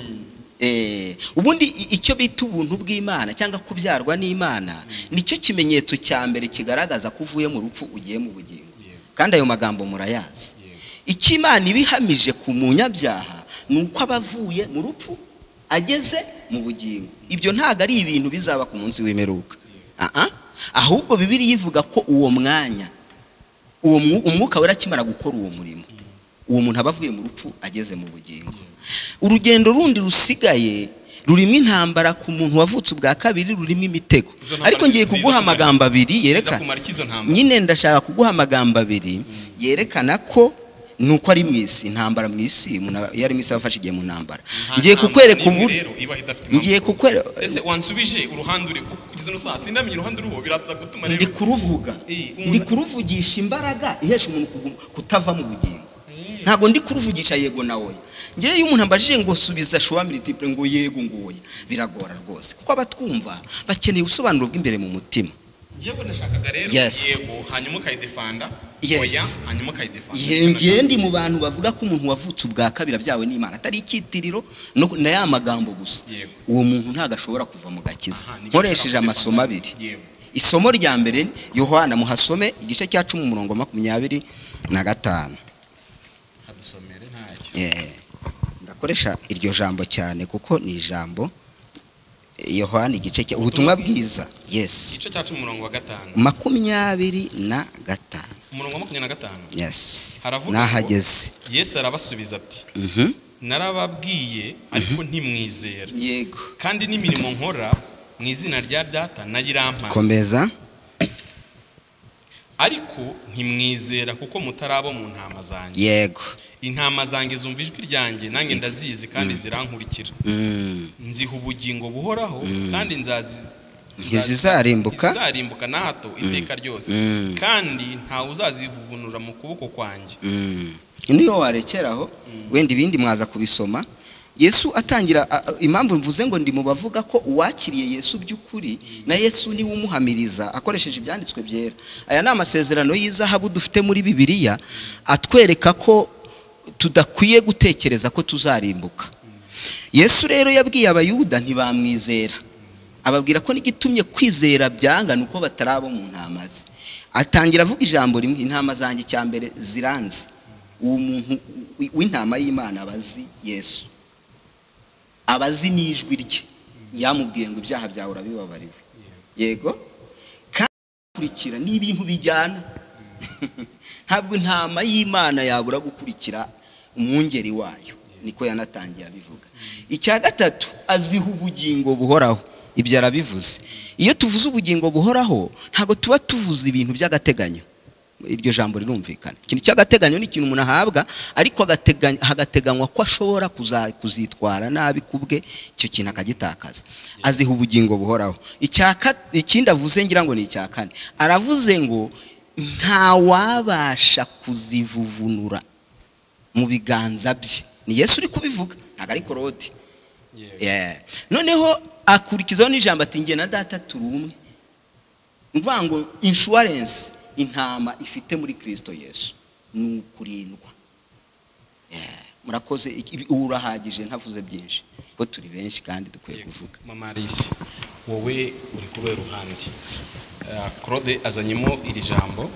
Ubundi icyo bita ubuntu bw'Imana cyangwa kubyarwa n'Imana nicyo kimenyetso cya mbere kigaragaza ko uvuye mu rupfu ugiye mu bugingo, kandi ayo magambo murayazi. Icyo Imana ibihamije ku munyabyaha ni uko abavuye mu rupfu ageze mu bugingo. Ibyo ntago ari ibintu bizaba ku munsi w'imperuka, ahubwo Bibiliya ivuga ko uwo mwanya umwuka wera akimara gukora uwo murimo, uwo muntu aba avuye mu rupfu ageze mu bugingo. Urugendo rundi rusigaye rurimo intambara ku muntu wavutse ubwa kabiri, rurimo imitego. Ariko ngiye kuguha amagambo abiri yerekana, nyine ndashaka kuguha amagambo abiri yerekana ko nuko ari mwisi intambara mwisi yari mwisi afashe igihe mu ntambara. Ngiye kukwereka ubu, ngiye kukwereka ese wansubije uruhande uri kugeza no saa sindamenye uruhande ruho biratsa gutuma rero ndi kuruvugisha imbaraga ihesha umuntu kutava mu bugingo. Ntago ndi kuruvugisha yego nawe. Ngiye umuntu ambajije ngo subiza showa multiple ngo yego ngoya biragora rwose, kuko abatwumva bakeneye ubusobanuro bw'imbere mu mutima. Yego nashakaga rero yego hanyuma kayidefanda oya hanyuma kayidefanda. Ngiye ndi mu bantu bavuga ko umuntu wavutse ubwa kabiri byawe n'Imana atari icyitiriro na ya magambo gusa. Uwo muntu ntago ashobora kuva mu gakiza. Nkoresheje amasomo abiri. Isomo rya mbere Yohana muhasome igice cya 10:25. Hadusomere ntacyo. Ndakoresha iryo jambo cyane kuko ni ijambo Yohana igice cya ubutumwa bwiza. Yes. Igice cya 10:25. 25. Umurongo 25. Yes. Haravuga nahageze. Yesu arabasubiza ati narababwiye ariko ntimwizera. Yego. Kandi n'imirimo nkora mu izina rya Data nayirampa. Komeza. Ariko ntimwizera kuko mutarabo mu ntama zanjye. Yego. Intama zanjye zumva ijwi ryanjye nanjye ndazizi kandi zirankurikira. Nziha ubugingo buhoraho kandi ntizizarimbuka na hato iteka ryose, kandi ntawe uzazivuvunura mu kuboko kwanjye. Niyo warekeraho wenda ibindi mwaza kubisoma. Yesu atangira impamvu mvuze ngo ndi mu bavuga ko uwakiriye Yesu by'ukuri na Yesu ni umuhamiriza akoresheje ibyanditswe byera. Aya ni amasezerano y'izahabu dufite muri Bibiliya atwereka ko tudakwiye gutekereza ko tuzarimbuka. Yesu rero yabwiye abayuda ntibamwizera, ababwira ko n'igitumye kwizera byanga nuko batarabo mu ntama ze. Atangira avuga ijambo rimwe, intama zanjye cyambere ziranze. Uwo muntu w'intama y'Imana abazi Yesu, abazi n'ijwi rye, yamubwiye ngo ibyaha byawe urabibabariwe. Yego, kandi kurikira ni ibintu bijyana. Ntabwo intama y'Imana yabura gukurikira umwungeri wayo, niko yanatangiye abivuga. Icya gatatu, aziha ubugingo buhoraho. Ibyo arabivuze. Iyo tuvuze ubugingo buhoraho ntago tuba tuvuze ibintu by'agateganyo. Iryo jambo rirumvikana. Ikintu cy'agateganyo ni ikintu umuntu ahabwa ariko hagateganywa ko ashobora kuzitwara nabi kubwe, icyo kintu akagitakaza. Aziha ubugingo buhoraho. Ikindi avuze ngira ngo ni icya kane, aravuze ngo nta wabasha kuzivuvunura mu biganza bye. Ni Yesu uri kubivuga, ntago ari koroti. Noneho akurikizaho n'ijambo ati nge na Data turi umwe. Mvuga ngo insurance intama ifite muri Kristo Yesu ni ukurindwa. Murakoze, urahagije ntavuze byinshi ko turi benshi kandi dukwiye kuvuga. Mama Alice, wowe uri kube ruhande. Claude azanyemo iri jambo.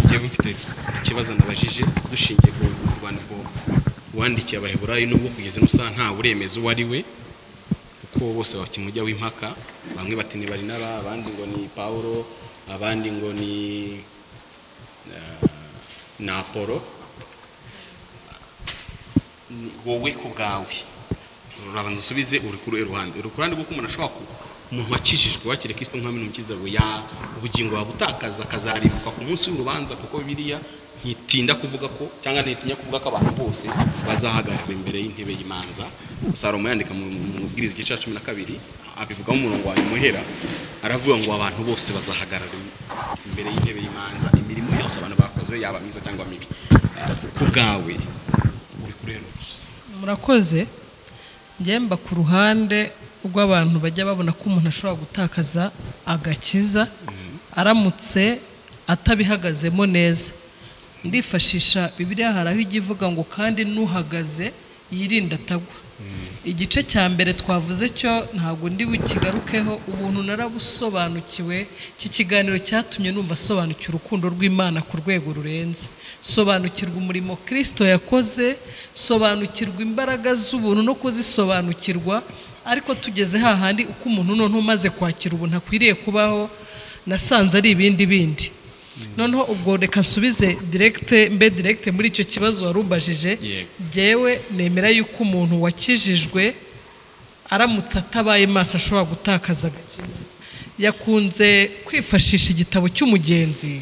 Ngiye mfite ikibazo nabajije dushingiye ku rwandiko wandikiye Abaheburayo n'ubwo kugeza no saa nta buremeza uwo ari we, kuko bose bakimujya w'impaka. Bamwe bati ni Barinaba, abandi ngo ni Paulo, abandi ngo ni na Apolo. Wowe ku bwawe urabanza usubize uri kuri ruhande rwo umuntu ashobora umuntu wakijijwe wakire Kristo nk'amwe n'umukiza we ya ubugingo wabutakaza akazaribuka ku munsi w'urubanza, kuko Bibiliya ntitinda kuvuga ko cyangwa ntitinya kuvuga ko abantu bose bazahagarara imbere y'intebe y'imanza. Salomo yandika mu Bwiriza igice cya 12 abivuga mu murongo wa muhera, aravuga ngo abantu bose bazahagarara imbere y'intebe y'imanza, imirimo yose abantu bakoze yaba myiza cyangwa mibi. Ku bwawe uri kurero. Murakoze. Ngemba ku ruhande rw'abantu bajya babona ko umuntu ashobora gutakaza agakiza aramutse atabihagazemo neza. Ndifashisha Bibiliya hari aho igivuga ngo kandi nuhagaze yirinda atagwa. Igice cya mbere twavuze cyo ntabwo ndi bukigarukeho, ubuntu narabusobanukiwe. Iki kiganiro cyatumye numva sobanukira urukundo rw'Imana ku rwego rurenze, sobanukirwa umurimo Kristo yakoze, sobanukirwa imbaraga z'ubuntu no kuzisobanukirwa. Ariko tugeze hahandi uko umuntu none umaze kwakira ubuntu akwiriye kubaho, nasanze ari ibindi bindi. Noneho ubwo reka nsubize direct muri icyo kibazo warumbajije. Jewe nemera yuko umuntu wakijijwe aramutse atabaye maso ashobora gutakaza agakiza. Yakunze kwifashisha igitabo cy'umugenzi.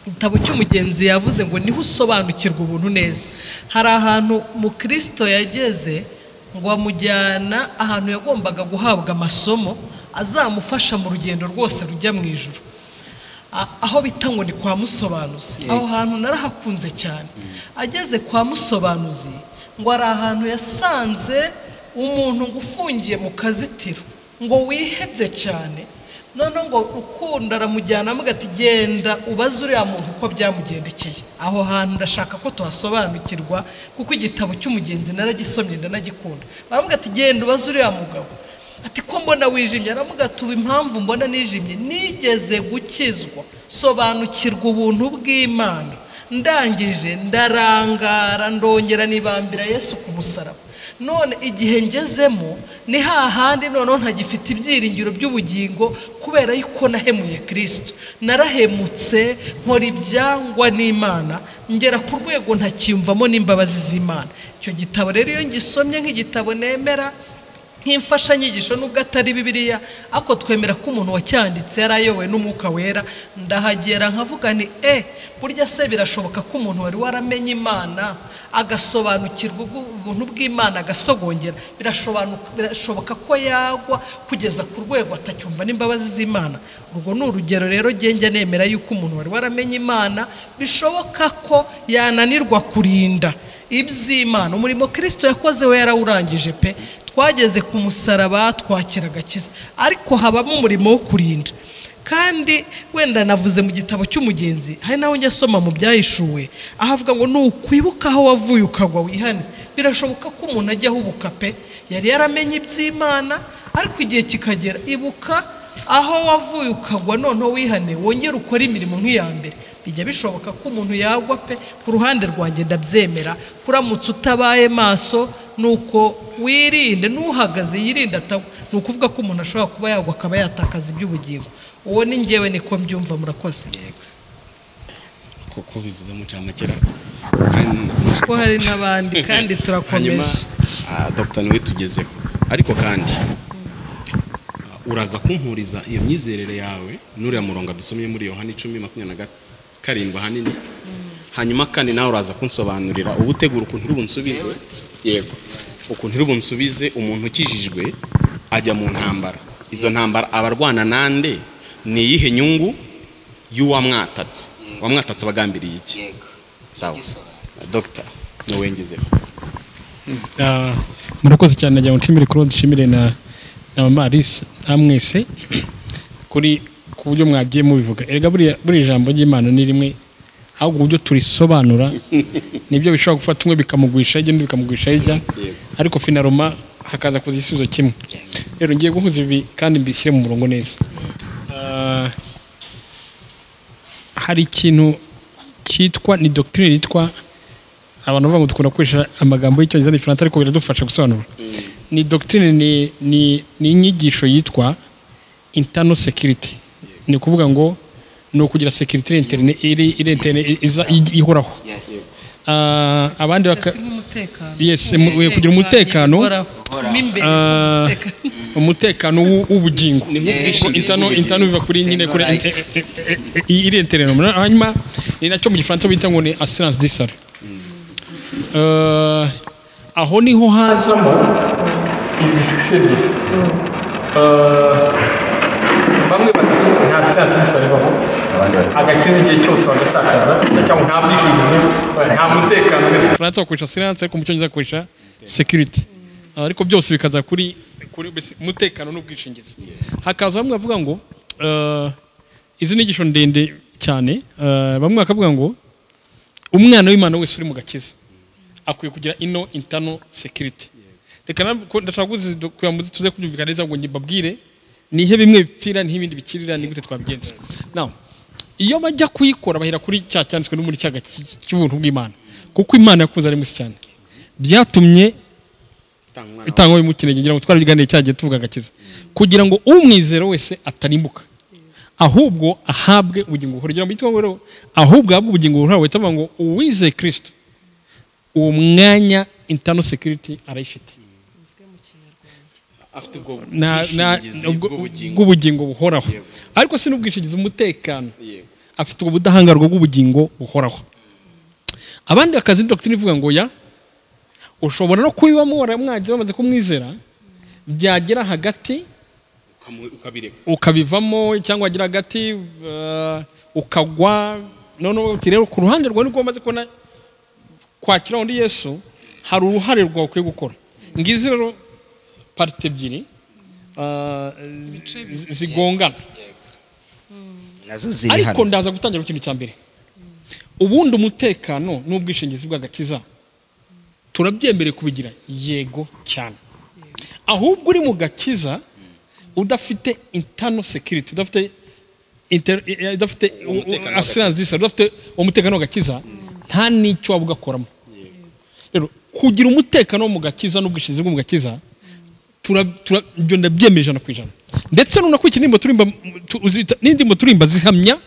Igitabo cy'umugenzi yavuze ngo niho usobanukirwa ubuntu neza. Hari ahantu mu Kristo yageze ngo amujyana ahantu yagombaga guhabwa amasomo azamufasha mu rugendo rwose rujya mu ijuru, aho bita ngo ni kwa musobanuzi. Aho hantu narahakunze cyane. Ageze kwa musobanuzi ngo ari ahantu yasanze umuntu ngufungiye mu kazitiro ngo wihebye cyane. None ngo ukunda aramujyana amugati genda ubaze uriya muntu uko byamugendekeye. Aho hantu ndashaka ko tuhasobanukirwa kuko igitabo cy'umugenzi naragisomye ndanagikunda. Baramugati genda ubaze uriya mugabo ati ko mbona wijimye. Aramugatuba impamvu mbona nijimye, nigeze gukizwa sobanukirwa ubuntu bw'Imana, ndangije ndarangara ndongera nibambira Yesu ku musaraba. None igihe ngezemo ni hahandi noneho ntagifite ibyiringiro by'ubugingo kubera yuko nahemuye Kristo. Narahemutse nkora ibyangwa n'Imana ngera ku rwego ntakiyumvamo n'imbabazi z'Imana. Icyo gitabo rero iyo ngisomye nk'igitabo nemera nk'imfashanyigisho nubwo atari Bibiliya, ako twemera ko umuntu wacyanditse yarayobowe n'Umwuka Wera. Ndahagera nkavuga ni burya se birashoboka ko umuntu wari waramenye Imana agasobanukirwa ubuntu bw'Imana agasogongera, birashoboka ko yagwa kugeza ku rwego atacyumva n'imbabazi z'Imana. Urwo ni urugero rero genge nemera yuko umuntu wari waramenye Imana bishoboka ko yananirwa kurinda iby'Imana. Umurimo Kristo yakoze we yarawurangije pe. Twageze ku musaraba twakira agakiza, ariko habamo umurimo wo kurinda. Kandi wenda navuze mu gitabo cy'umugenzi, hari naho njya soma mu byahishuwe ahavuga ngo nukwibuka aho wavuye ukagwa wihane. Birashoboka ko umuntu ajya ahubuka pe, yari yaramenye iby'Imana ariko igihe kikagera ibuka aho wavuye ukagwa noneho wihane wongera ukora imirimo nk'iya mbere. Bijya bishoboka ko umuntu yagwa pe. Ku ruhande rwanjye ndabyemera, kuramutse utabaye maso nuko wirinde, nuhagaze yirinda atagwa. Nukuvuga ko umuntu ashobora kuba yagwa akaba yatakaza iby'ubugingo. Uwo ni njyewe niko mbyumva. Murakoze. Kuko bivuze mu camakera ko hari n'abandi kandi turakomeje. Dr. Noe tugezeho, ariko kandi uraza kumpuriza iyo myizerere yawe n'uriya murongo dusomye muri Yohana 10:27 hanini. Hanyuma kandi nawe uraza kunsobanurira ubutegura ukuntu uri bunsubize. Yego, ukuntu uri bunsubize umuntu ukijijwe ajya mu ntambara. Izo ntambara abarwana nande, ni yihe nyungu y'uwamwatatse? Wamwatatse bagambiriye iki? Yego. Sawa. Dr. Noe ngezeho. Murakoze cyane, najya nshimire Claude, nshimire na Mama Alice namwese kuri ku buryo mwagiye mubivuga. Erega buri jambo ry'Imana ni rimwe, ahubwo uburyo turisobanura nibyo bishobora gufata umwe bikamugwisha ijya n'undi bikamugwisha ijya, ariko finaroma hakaza kuza igisubizo kimwe. Rero ngiye guhuza ibi kandi mbishyire mu murongo neza. Hari ikintu cyitwa ni doctrine yitwa, abantu bavuga ngo dukunda gukoresha amagambo y'Icyongereza n'Igifaransa ariko biradufasha gusobanura. Ni doctrine ni inyigisho yitwa internal security. Ni kuvuga ngo no kugira security interne ihoraho. Abandi kugira umutekano, umutekano w'ubugingo. Intano biva kuri nyine kuri iri interne. Hanyuma ni nacyo mu Gifaransa bita ngo ni assurance d'issar. Aho niho hazamo izi discussion ebyiri. Bamwe bati nta assurance d'issar ibaho, agakiza igihe cyose bagatakaza, cyangwa nta bwishingizi, nta mutekano. Franco bakoresha assurance ariko mu Cyongereza bakoresha security. Ariko byose bikaza kuri umutekano n'ubwishingizi. Hakaza bamwe bavuga ngo izi nigisho ndende cyane bamwe bakavuga ngo umwana w'Imana wese uri mu gakiza akwiye kugira ino internal security. Reka ndashaka kuyamuzi tuze kubyumvikana neza ngo mbabwire nihe bimwe bipfira nihe ibindi bikirira ni gute twabigenza. Now iyo bajya kuyikora bahera kuri cyanditswe no muri cyaga cy'ubuntu bw'Imana, kuko Imana yakunze ari musi cyane byatumye itangwa y'umukinege ngira ngo twarabiganiye cyagiye tuvuga gakiza kugira ngo umwizero wese atarimbuka ahubwo ahabwe ubugingo buhoraho. Mu gitwa ngo ahubwo ahabwe ubugingo buhoraho witavuga ngo uwize Kristo uwo mwanya internal security arayifite, afite ubwo bw'ubugingo buhoraho, ariko si n'ubwishingizi umutekano, afite ubwo budahangarwa bw'ubugingo buhoraho. Abandi akazi doctrine ivuga ngo ya ushobora no kuyibamo waramwaje bamaze kumwizera byagera hagati ukabivamo cyangwa agira hagati ukagwa none utirero ku ruhande rwawe niko bamaze kubona kwakira undi Yesu hari uruhare rwawe ukwiye gukora. Ngizi rero parte ebyiri zigongana nazo ziri hano, ariko ndaza gutangira ikintu cya mbere. Ubundi umutekano n'ubwishingizi bw'agakiza turabyemereye kubigira yego cyane, ahubwo uri mu gakiza udafite internal security, udafite assurance disa, udafite umutekano w'agakiza nta nicyo wabugakoramo. Rero kugira umutekano mu gakiza n'ubwishingizi bwo mu gakiza byo ndabyemeje 100%, ndetse no nakwiki n'indimo turimba zihamya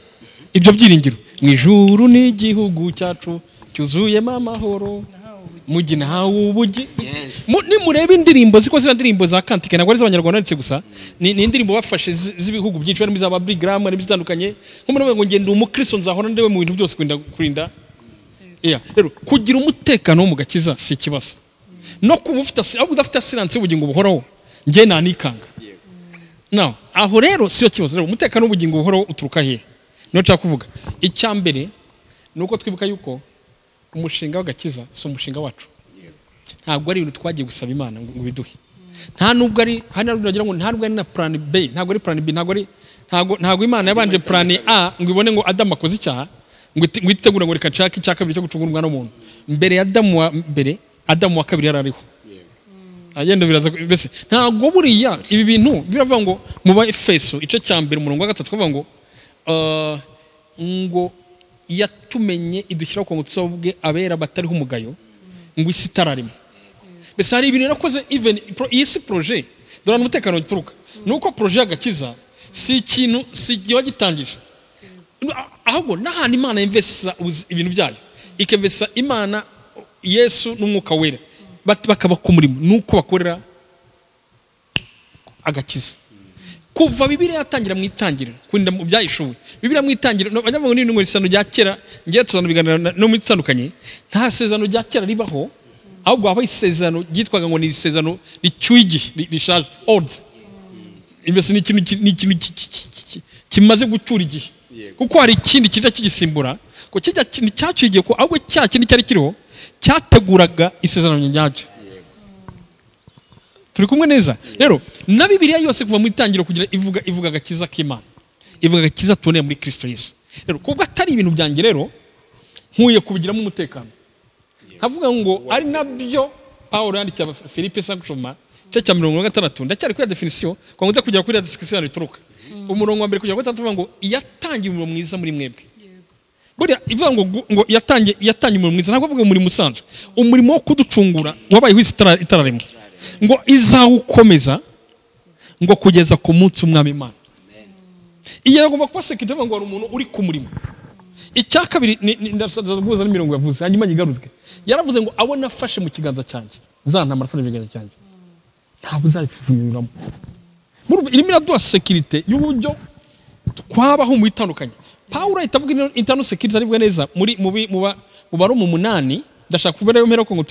ibyo byiringiro. Mu ijuru n'igihugu cyacu cyuzuyemo amahoro mugina hawo ubugi. Ni murebe indirimbo ziko zira ndirimbo za kantike nagwa z'abanyarwanda ndetse gusa ni indirimbo bafashe z'ibihugu byinshi barimo za Babrigram n'ibindi bitandukanye. Nk'umuntu ngo ngende umukristo nzahora ndewe mu bintu byose kurinda. Rero kugira umutekano wo mu gakiza si kibazo, no kuba ufite ahubwo udafite assurance y'ubugingo buhoraho nge nanikanga. Now aho rero siyo kibazo. Rero umutekano w'ubugingo buhoraho uturuka he? No cyo kuvuga icya mbere nuko twibuka yuko umushinga w'agakiza so umushinga wacu, ntabwo ari ibintu twagiye gusaba Imana ngo biduhe, nta nubwo ari hano nagira ngo ntabwo ari na plan B, ntabwo ari plan B, ntabwo Imana yabanje plan A ngo ibone ngo Adam akoze icyaha ngo itegura ngo reka nshaka icya kabiri cyo gucungura umwana w'umuntu. Mbere Adam wa kabiri yarariho agenda biraza. Mbese ntabwo buriya ibi bintu biravuga ngo mu ba Efeso ice cya mbere umurongo wa 3 twavuga ngo yatumenye idushyira ku mutsobwe abera batariho umugayo ngo isi tararimo. Mbese hari ibintu nakoze even isi projet dore umutekano uturuka nuko projet y'agakiza si ikintu si giwa gitangije, ahubwo n'ahandi Imana investa ibintu byayo ikembesa Imana Yesu n'umwuka wera bakaba ku murimo nuko bakorera agakiza. Kuva Bibiliya yatangira mu itangira kurinda mu byayishuwe Bibiliya mu itangira bajya ngo ni mu isano rya kera ngiye tuzana biganira no mu itandukanye nta sezano rya kera ribaho, ahubwo haba isezano gitwaga ngo ni isezano ricyuye rishaje old. Imbese ni ikintu kimaze gucyura igihe, kuko hari ikindi kijya kigisimbura ko kijya kintu cyacyuye ko ahubwo cya kintu cyari kiriho cyateguraga isezano nyacyo. Turi kumwe neza. Rero na Bibiliya yose kuva mu itangiro kugira ivuga agakiza k'Imana, ivuga agakiza tuboneye muri Kristo Yesu. Rero kubwo atari ibintu byanjye rero nkuye kubigiramo umutekano, havuga ngo ari nabyo Paulo yandikiye Filipe Sanctuma cyo cya 16 ndacyari kuri definition kwa ngo kugera kuri description ituruka umurongo wa mbere kugera kuri 3 ngo yatangiye umurimo mwiza muri mwebwe. Buriya ivuga ngo yatangiye umurimo mwiza, ntabwo avuga muri musanze umurimo wo kuducungura wabaye hisi itararemwe ngo izawukomeza ngo kugeza ku munsi umwami Imana. Iyo yagomba kuba sekirite ngo ari umuntu uri ku murimo. Icya kabiri ndavuza n'imirongo yavuze hanyuma nyigaruzwe yaravuze ngo abo nafashe mu kiganza cyanjye zantama nafashe mu kiganza cyanjye ntabwo uzayifunyuramo. Irimo iraduha sekirite y'uburyo twabaho mu itandukanye. Paulo itavuga internal security arivuga neza muri mu baro mu 8 ndashaka kubera yo mpera ko ngo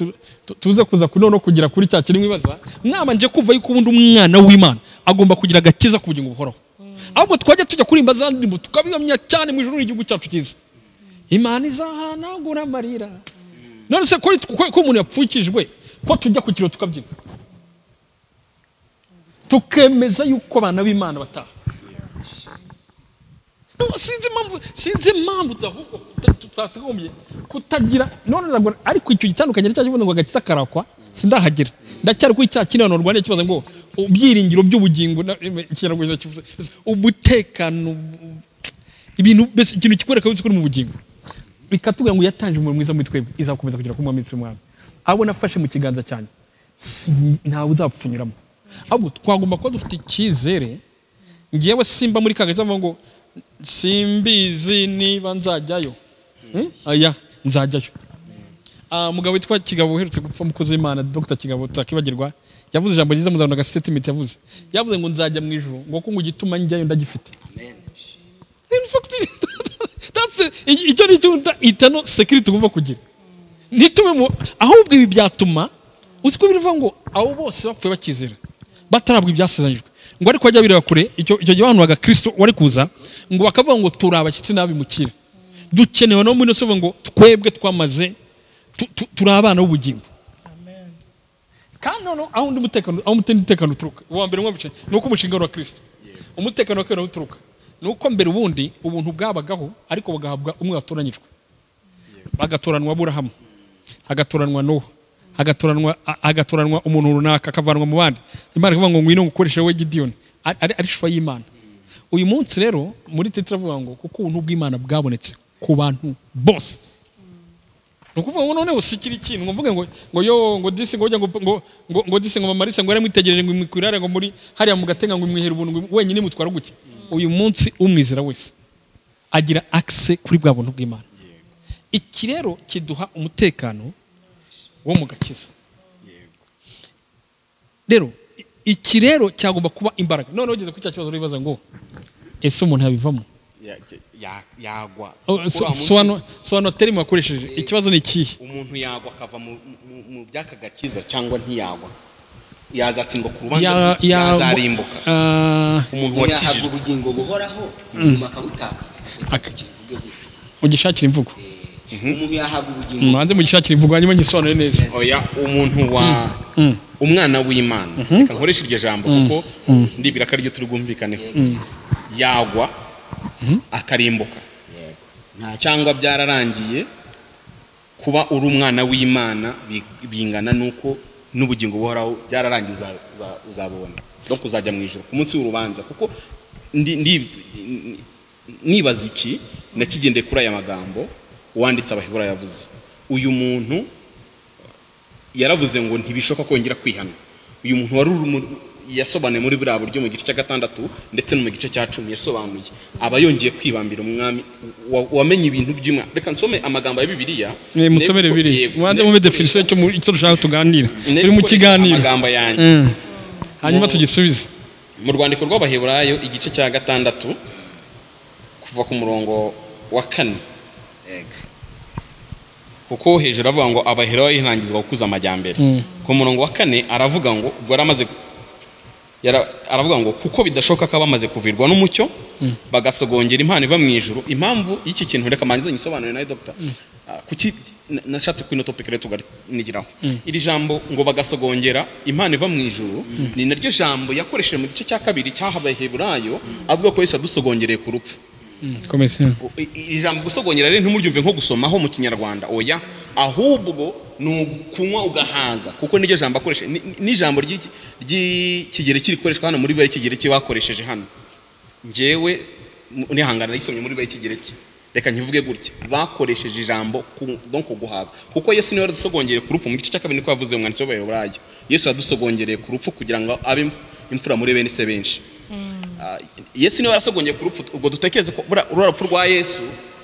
tuze kuza kunono kugira kuri cya kiri mwibaza mwabanje kuva yuko ubundi umwana w'Imana agomba kugira agakiza ku bugingo buhoraho. Ahubwo twajya tujya kurimba zandimbo tukabiyomya cyane mu ijuru n'igihugu cyacu cyiza Imana izahanagura amarira. None se ko umuntu yapfukijwe ko tujya ku kiro tukabyina tukemeza yuko abana b'Imana bataha sinzi impamvu ahubwo twatagombye kutagira none nabwo ariko icyo gitandukanye cyaje ngo agakiza karakwa sindahagira ndacyari kuri cya kinano Rwanda kibaza ngo ubyiringiro by'ubugingo ikinyarwanda kivuze umutekano ibintu bese ikintu kikwereka ko mu bugingo bikatubwira ngo yatanje umurimo mwiza muri twebwe izakomeza kugira ku mwami w'umwami abo nafashe mu kiganza cyane ntawe uzapfunyiramo ahubwo twagomba kuba dufite icyizere ngiyewe simba muri kagaza ngo simbizi niba nzajyayo aya nzajyayo mugabo witwa Kigabo uherutse gupfa mukozi w'Imana Dr. Kigabo takibagirwa yavuze ijambo ryiza muzabona statement yavuze ngo nzajya mu ijuru ngo ko ngituma njyayo ndagifite amen. In fact that's icyo ni cyo itano security ugomba kugira nitume ahubwo ibi byatuma uziko biriva ngo abo bose bapfuye bakizera batarabwa ibyasezanijwe ngo ariko ajya bireba kure icyo gibantu baga Kristo wari kuza ngo bakavuga ngo turabakitse nabimukira dukenewe no muri no ngo twebwe twamaze turi abana b'ubugingo amen. Kandi no aho ndi mutekano uturuka uwa mbere mwabice nuko umushinga wa Kristo umutekano wa uturuka nuko mbere ubundi ubuntu bwabagaho ariko bagahabwa umwe watoranyijwe bagatoranwa Aburahamu hagatoranwa Nowa hagatoranwa umuntu runaka akavanwa mu bandi Imana ivuga ngo ngwino gukoresha we Gideon ari shwa y'Imana uyu munsi rero muri titiravuga ngo kuko ubuntu bw'Imana bwabonetse ku bantu bose nukuvuga ngo none usikira ikintu ngo mvuge ngo disi ngo disi ngo Marisa ngo yaramwitegereje ngo imwikwirare ngo muri hariya mu Gatenga ngo imwihera ubuntu wenyine mutwara guke uyu munsi umwizera wese agira access kuri bwa buntu bw'Imana iki rero kiduha umutekano wo mu gakiza rero iki rero cyagomba kuba imbaraga none ugeze ku cyakibazo ribaza ngo ese umuntu yabivamo yagwa sono terimo akoresheje ikibazo ni iki umuntu yagwa akava mu byakagakiza cyangwa ntiyagwa yazatsindwa ku rubanza yazarimbuka umuntu wakijijwe ubugingo buhoraho nyuma akabutakaza ugishakira imvugo umuntu yahabwa ubugingo manze mugishakira imvugo hanyuma ngisobanure neza oya umuntu wa umwana w'Imana reka nkoresha iryo jambo kuko ndibira ko ari ryo turi bwumvikaneho yagwa akarimbuka cyangwa byararangiye kuba uri umwana w'Imana bingana nuko n'ubugingo buhoraho byararangiye uzabona no kuzajya mu ijuru ku munsi w'urubanza kuko nibaza iki nakigendeye kuri aya magambo wanditse Abahebura yavuze uyu muntu yaravuze ngo ntibishoka kongera kwihana uyu muntu wari yasobanuye muri buriya buryo mu gice cya 6 ndetse no mu gice cya 10 yasobanuye aba yongeye kwibambira umwami wamenye ibintu by'Imana reka nsome amagambo ya Bibiliya mutsomere bibiri mwande mu definition cyo dushaka tuganira turi mu kiganiro amagambo yanjye hanyuma tugisubize mu rwandiko rw'Abaheburayo igice cya 6 kuva ku murongo wa 4 kuko hejuru avuga ngo Abaheburayo y'intangizwa gukuza amajyambere ku murongo wa 4 aravuga ngo aravuga ngo kuko bidashoka ko bamaze kuvirwa n'umucyo bagasogongera impano iva mu ijuru impamvu y'iki kintu reka manze nyisobanure nayo Dr. kuki nashatse kwino topic rero tuganigiraho iri jambo ngo bagasogongera impano iva mu ijuru ni naryo jambo yakoresheje mu gice cya 2 cy'Abaheburayo avuga ko Yesu adusogongereye ku rupfu iri jambo gusogongera rero ntimuryumve nko gusomaho mu Kinyarwanda oya ahubwo nukunywa ugahaga kuko niryo jambo akoresha ni jambo ry'ikigereki rikoreshwa hano muri bayi kigereki bakoresheje hano njewe nihangana yisomye muri bayi kigereki reka nkivuge gutya bakoresheje ijambo donc guhaga kuko Yesu niwe yadusogongere ku rupfu mu gice cya 2 niko yavuze umwanditsi w'Abaheburayo Yesu yadusogongere ku rupfu kugira ngo abe imfura muri bene se benshi Yesu niwe yarasogongeye ku rupfu ubwo dutekereze ko urupfu rwa Yesu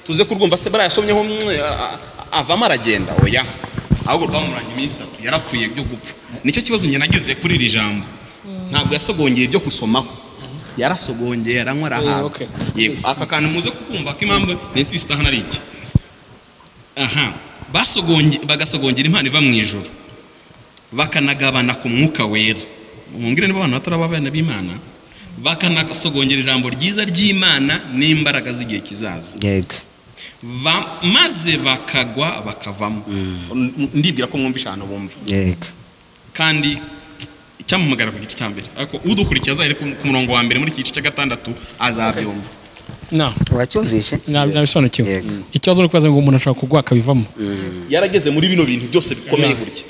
tuze kurwumva se barayasomyeho avama aragenda oya ahubwo rwamuranye iminsi 3 yarapfuye byo gupfa nicyo kibazo njye nagize kuri iri jambo ntabwo yasogongeye byo gusomaho yarasogongeye aranywa arahaga yego aka kantu muze kukumva ko impamvu n'insista hano ari iki bagasogongera impano iva mu ijuru bakanagabana ku mwuka wera mwungire niba abantu bataraba abana b'Imana bakanasogongera ijambo ryiza ry'Imana n'imbaraga z'igihe kizaza yego maze bakagwa bakavamo ndibwira ko mwumvisha hano bumva yego kandi icyamumagara ku gice cya mbere ariko udukurikiza ari ku murongo wa mbere muri iki gice cya 6 azabyumva no wacyumvishe nabisobanukiwe Yego. ikibazo n'ukubaza ngo umuntu ashaka kugwa akabivamo yarageze muri bino bintu byose bikomeye gutya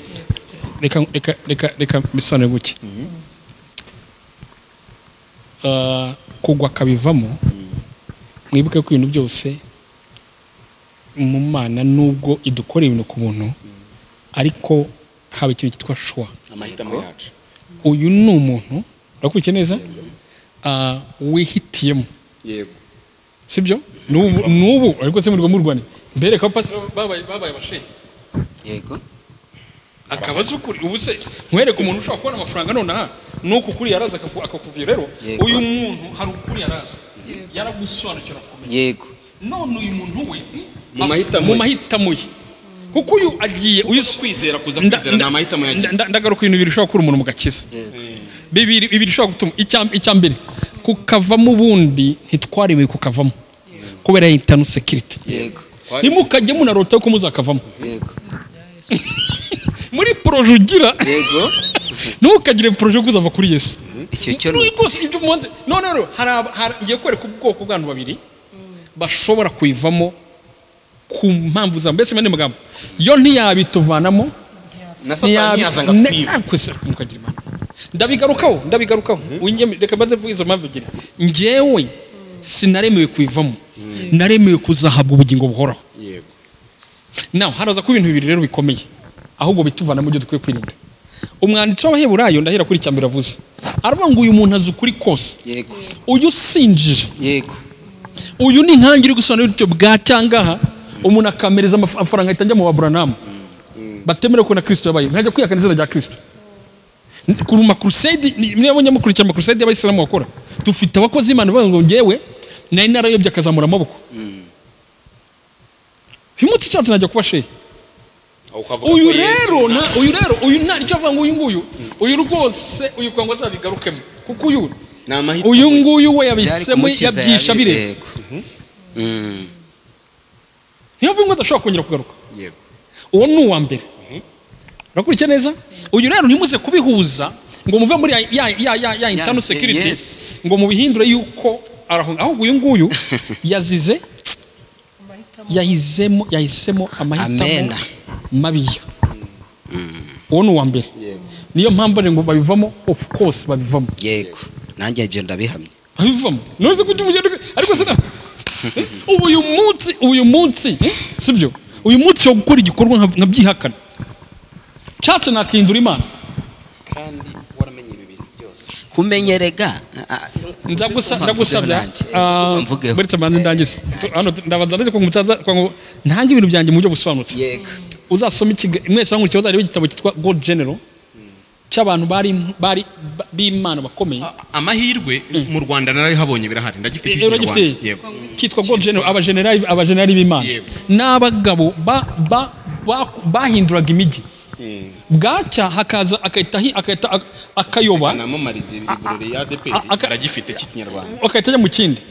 reka bisobanure gutya kugwa akabivamo mwibuke ko ibintu byose mu Mana nubwo idukora ibintu ku buntu ariko haba ikintu cyitwa shwa amahitamo yacu uyu ni umuntu urakurikiye neza wihitiyemo yego sibyo nubu ariko se muri Rwanda mbere ko pastor babaye abashe yego akabazo kuri ubu se nkwereka umuntu ushobora kubona amafaranga none aha nuko kuri yaraza akakuvira rero uyu muntu hari ukuri yaraza yaragusobanukira kumenya yego none uyu muntu we mu mahitamo ye kuko uyu agiye uyu kwizera kuza kwizera na mahitamo yagize ndagaruka ibintu bibiri ushobora kura umuntu mu gakiza bibiri ushobora gutuma icya mbere kukavamo ubundi ntitwarewe kukavamo kubera internal security yego nimukajye munarota ko muzakavamo yego muri projet ugira yego ntukagire projet yo kuzava kuri Yesu icyo cyo rwose ibyo umunze none rero hari ngiye kwereka ubwoko bw'abantu babiri bashobora kuyivamo ku mpamvu za mbese mane magambo yo ntiyabituvanamo na Satani yazanga twiba mukagira Imana ndabigarukaho reka baze vuga izo mpamvu ebyiri njyewe sinaremewe kuyivamo naremewe kuzahabwa ubugingo buhoraho yego naho haraza ku ibintu bibiri rero bikomeye ahubwo bituvanamo ibyo dukwiye kwirinda umwanditsi w'Abaheburayo ndahera kuri cyambere avuze aravuga ngo uyu muntu azi ukuri kose yego uyu sinjije yego uyu ni nkangiri gusobanura ibyo bwa cyangaha umuntu akamereza amafaranga ahita mu Abrahamu batemera ko na Kristo yabaye nkajya kwiyakana izina rya Kristo kuruma crusade niba munyamukurikira ama crusade y'Abayisilamu bakora dufite abakozi Imana bavuga ngo ngewe nari narayobye akazamura amaboko himuti cyatse najya kubashe uyu rero nta icyo avuga ngo uyu rwose uyu kwangwa zabigarukemo kuko uyu nguyu we yabisemo yabyisha birego niyo mvuga ngo adashobora kongera kugaruka yego uwo ni uwa mbere urakurikiye neza uyu rero ntimuze kubihuza ngo muve muri ya internal security ngo mubihindure yuko ahubwo uyu nguyu yazize yahisemo amahitamo mabi uwo ni uwa mbere niyo mpamvu ngo babivamo of course babivamo yego nanjye ibyo ndabihamye babivamo noze kujya umugendo ariko se uyu munsi sibyo uyu munsi wo gukora igikorwa nkabyihakana cyatse nakindura Imana kandi waramenye ibi bintu byose kumenyerega ndagusabya buretse manzi ndangize hano ndabanza ndaje ko mutaza ntange ibintu byanjye mu buryo busobanutse yego uzasoma mwese bankurikiye bazari igitabo cyitwa God General cy'abantu bari b'Imana bakomeye amahirwe mu Rwanda narayihabonye birahari ndagifite yego cyitwa God General abajenerali b'Imana n'abagabo bahinduraga imijyi bwacya hakaza akayoba namamarize ibirore ya ADEPR aragifite cy'ikinyarwanda akahita ajya mu kindi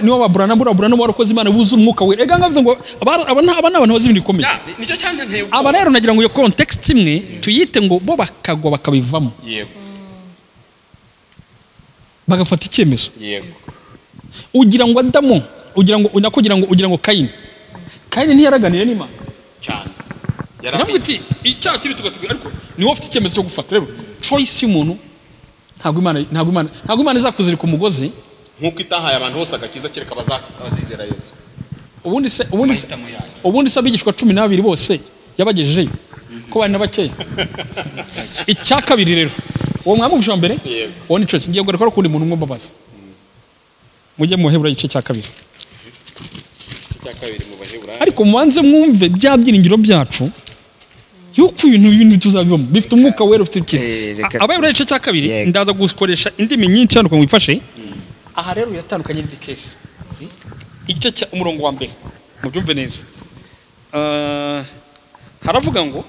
nibo baburana warakoze Imana buze umwuka we ega ngavuze ngo aba n'abantu bazi ibintu bikomeye nicyo cyane ntego aba rero nagira ngo iyo context imwe tuyite ngo bo bakagwa bakabivamo yego bagafata icyemezo yego ugira ngo Adamu ugira ngo Kayini ntiyaraganire n'Imana cyane yarabizi icyaha kiri tugatubwira ariko niwe ufite icyemezo cyo gufata rero choice y'umuntu ntabwo Imana izakuzirika umugozi nkuko itahaye abantu hose agakiza kereka abazizera Yesu ubundi se abigishwa 12 bose yabagejeje ko bari nabakeya icya kabiri rero uwo mwamuvusha mbere uwo ni choice ngiye gukorera kundi muntu mwumbabaza mujye mu Baheburayo igice cya kabiri mu Baheburayo ariko mubanze mwumve bya byiringiro byacu yuko ibintu tuzabibamo bifite umwuka wera ufite ikintu Abaheburayo igice cya kabiri ndaza gukoresha indimi nyinshi hano ngo wifashe aha rero biratandukanye n'indi case igice cya umurongo wa mbere mubyumve neza haravuga ngo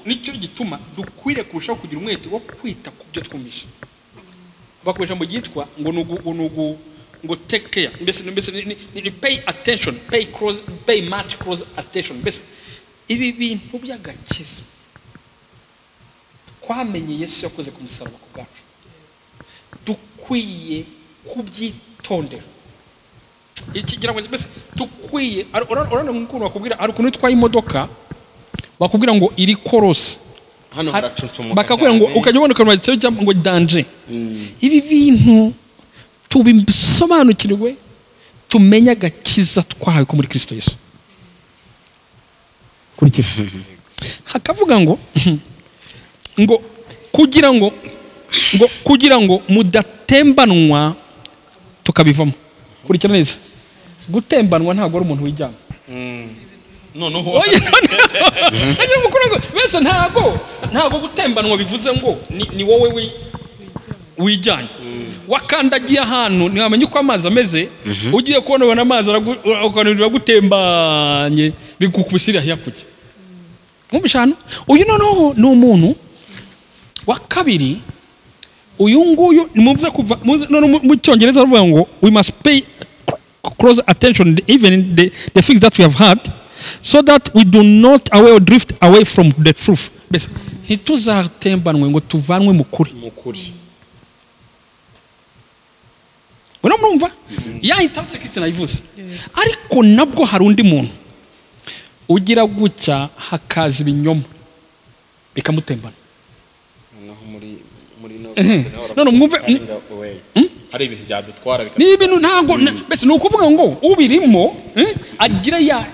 nicyo gituma dukwiriye kurushaho kugira umwete wo kwita ku byo twumvisha bakoresha mu gitwa ngo take care mbese ni pay attention pay much close attention mbese ibi bintu by'agakiza kwamenye Yesu yakoze ku musaraba ku bwacu dukwiye kubyitondera. Ikigira ngo mbese dukwiye urana mukuru bakubwira ari ukuntu utwaye imodoka bakubwira ngo iri korose hano haracuncumuka bakakubwira ngo ukajya ubona ukantu bagitseho cyangwa ngo danger. Ibi bintu tubisobanukirwe tumenya agakiza twahawe ko muri Kristo Yesu. Kurikira hakavuga ngo kugira ngo mudatembanwa tukabivamo. Kurikira neza, gutembanwa ntabwo ari umuntu wijyana. noneho ajya mukuru ngo bese ntabwo gutembanwa bivuze ngo ni wowe wijyanye. Wakandagiye ahantu ntiwamenye uko amazi ameze, ugiye kubona amazi ukananirwa gutembanye bikukubisira hakurya. Mwumvishano uyu noneho ni umuntu wa kabiri. Uyu nguyu nimuvuze kuva mu Cyongereza bavuga ngo we must pay close attention even in the things that we have had so that we do not away or drift away from the truth. Bese ntituzatembanwe ngo tuvanwe mu kuri. Urumva ya intersection nayivuze. Ariko nabwo hari undi muntu ugira gutya hakaza ibinyoma bikamutembana. None mwumve hari ibintu byadutwara ni ibintu ntago bese ni ukuvuga ngo ubirimo agira ya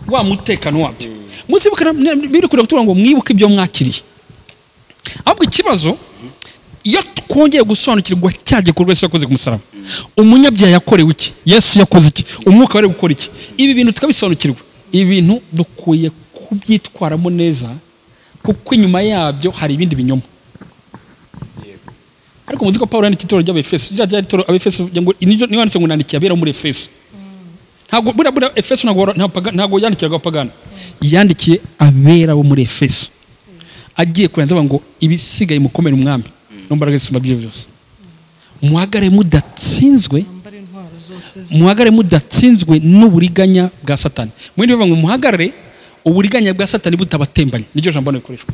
wa mutekano wabyo. Musibukana biri kure kutura ngo mwibuke ibyo mwakiriye. Ahubwo ikibazo iyo twongeye gusobanukirwa cyaje ku rwese yakoze ku musaraba, umunyabyaha yakorewe iki, Yesu yakoze iki, umwuka wari gukora iki, ibi bintu tukabisobanukirwa. Ibi bintu dukwiye kubyitwaramo neza kuko inyuma yabyo hari ibindi binyoma. Ariko muziko Paulo yanditse itoro ry'Abefeso, ryari itoro Abefeso ngo niyo yanditse ngo nandikiye abera muri Efeso. Ntago bura Efeso ntago yandikiraga abapagana, yandikiye abera bo muri Efeso. Agiye kurenza ngo ibisigaye mukomere umwami n'imbaraga zisumba byose. Muhagarare mudatsinzwe n'uburiganya bwa Satani. Mwindi bivuga ngo muhagarare uburiganya bwa Satani butabatembanye. Niryo jambo nikoreshwa.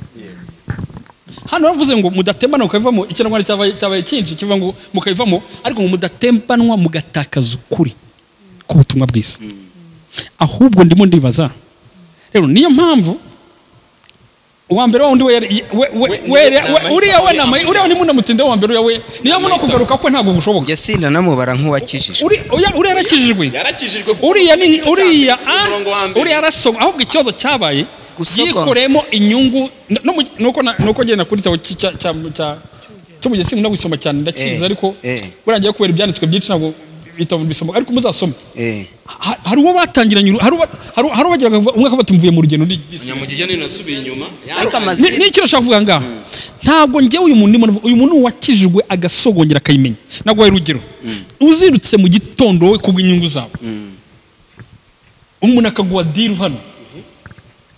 Hano bavuze ngo mudatembana ukavamo ikintu cyabaye cyinshi kivuga ngo mukavamo, ariko ngo mudatembanwa mugatakaza ukuri ku butumwa bwiza. Ahubwo ndimo ndibaza rero niyo mpamvu uwa mbere wundi uriya ni muna mutinde wa mbere yawe niyo muno kugaruka ko ntabwo gushoboka. Nge sinda namubara nk'uwakijijwe. Uriya yarakijijwe. Uriya araso ahubwo ikibazo cyabaye yikoremo inyungu nuko genda kuri cyo mugese muna gusoma cyane ndakiza, ariko burangiye kubera ibyanditswe byinshi ntabwo bitabo bisoma, ariko muzasoma. Hari uwo batangiranye, hari bagiraga umwe akabati mvuye mu rugendo nyamugijya ni nasubiye inyuma. Ni kiro shavuga ngaha ntabwo ngewe uyu muntu wakijijwe agasogongera akayimenya. Nagwaye urugero uzirutse mu gitondo we kubw'inyungu zawe, umuntu akagwa deal hano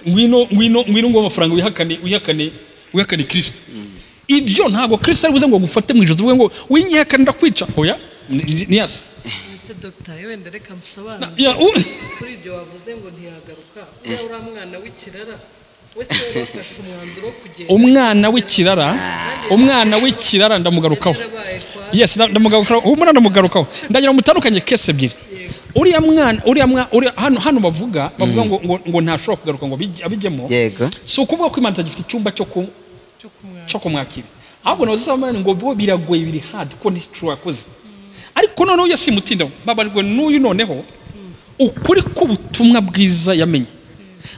ngwino ngo amafaranga wihakane Kristo. Ibyo ntago Kristo ari buze ngo gufate mu ijosi uvuge ngo winyihakane ndakwica. Oya ni yasi ese Dr. Yewende reka musobanura kuri ibyo wavuze ngo ntiyagaruka. Uriya mwana w'ikirara wese bafashe umwanzuro wo kugenda. Umwana w'ikirara ndamugarukaho. Yes, ndamugarukaho. Umwana ndamugarukaho. Ndagira mutandukanye kese ebyiri. Uriya mwana hano bavuga ngo ntashobora kugaruka ngo abijyemo. Yego. Si ukuvuga ko Imana gifite icyumba cyo kumwakira. Ahubwo nazo ngo bo biragoye biri hard ko ntishobora koze. Ariko noneho yasimutinda babarwe n'uyu noneho ukuri ko butumwa bwiza yamenye.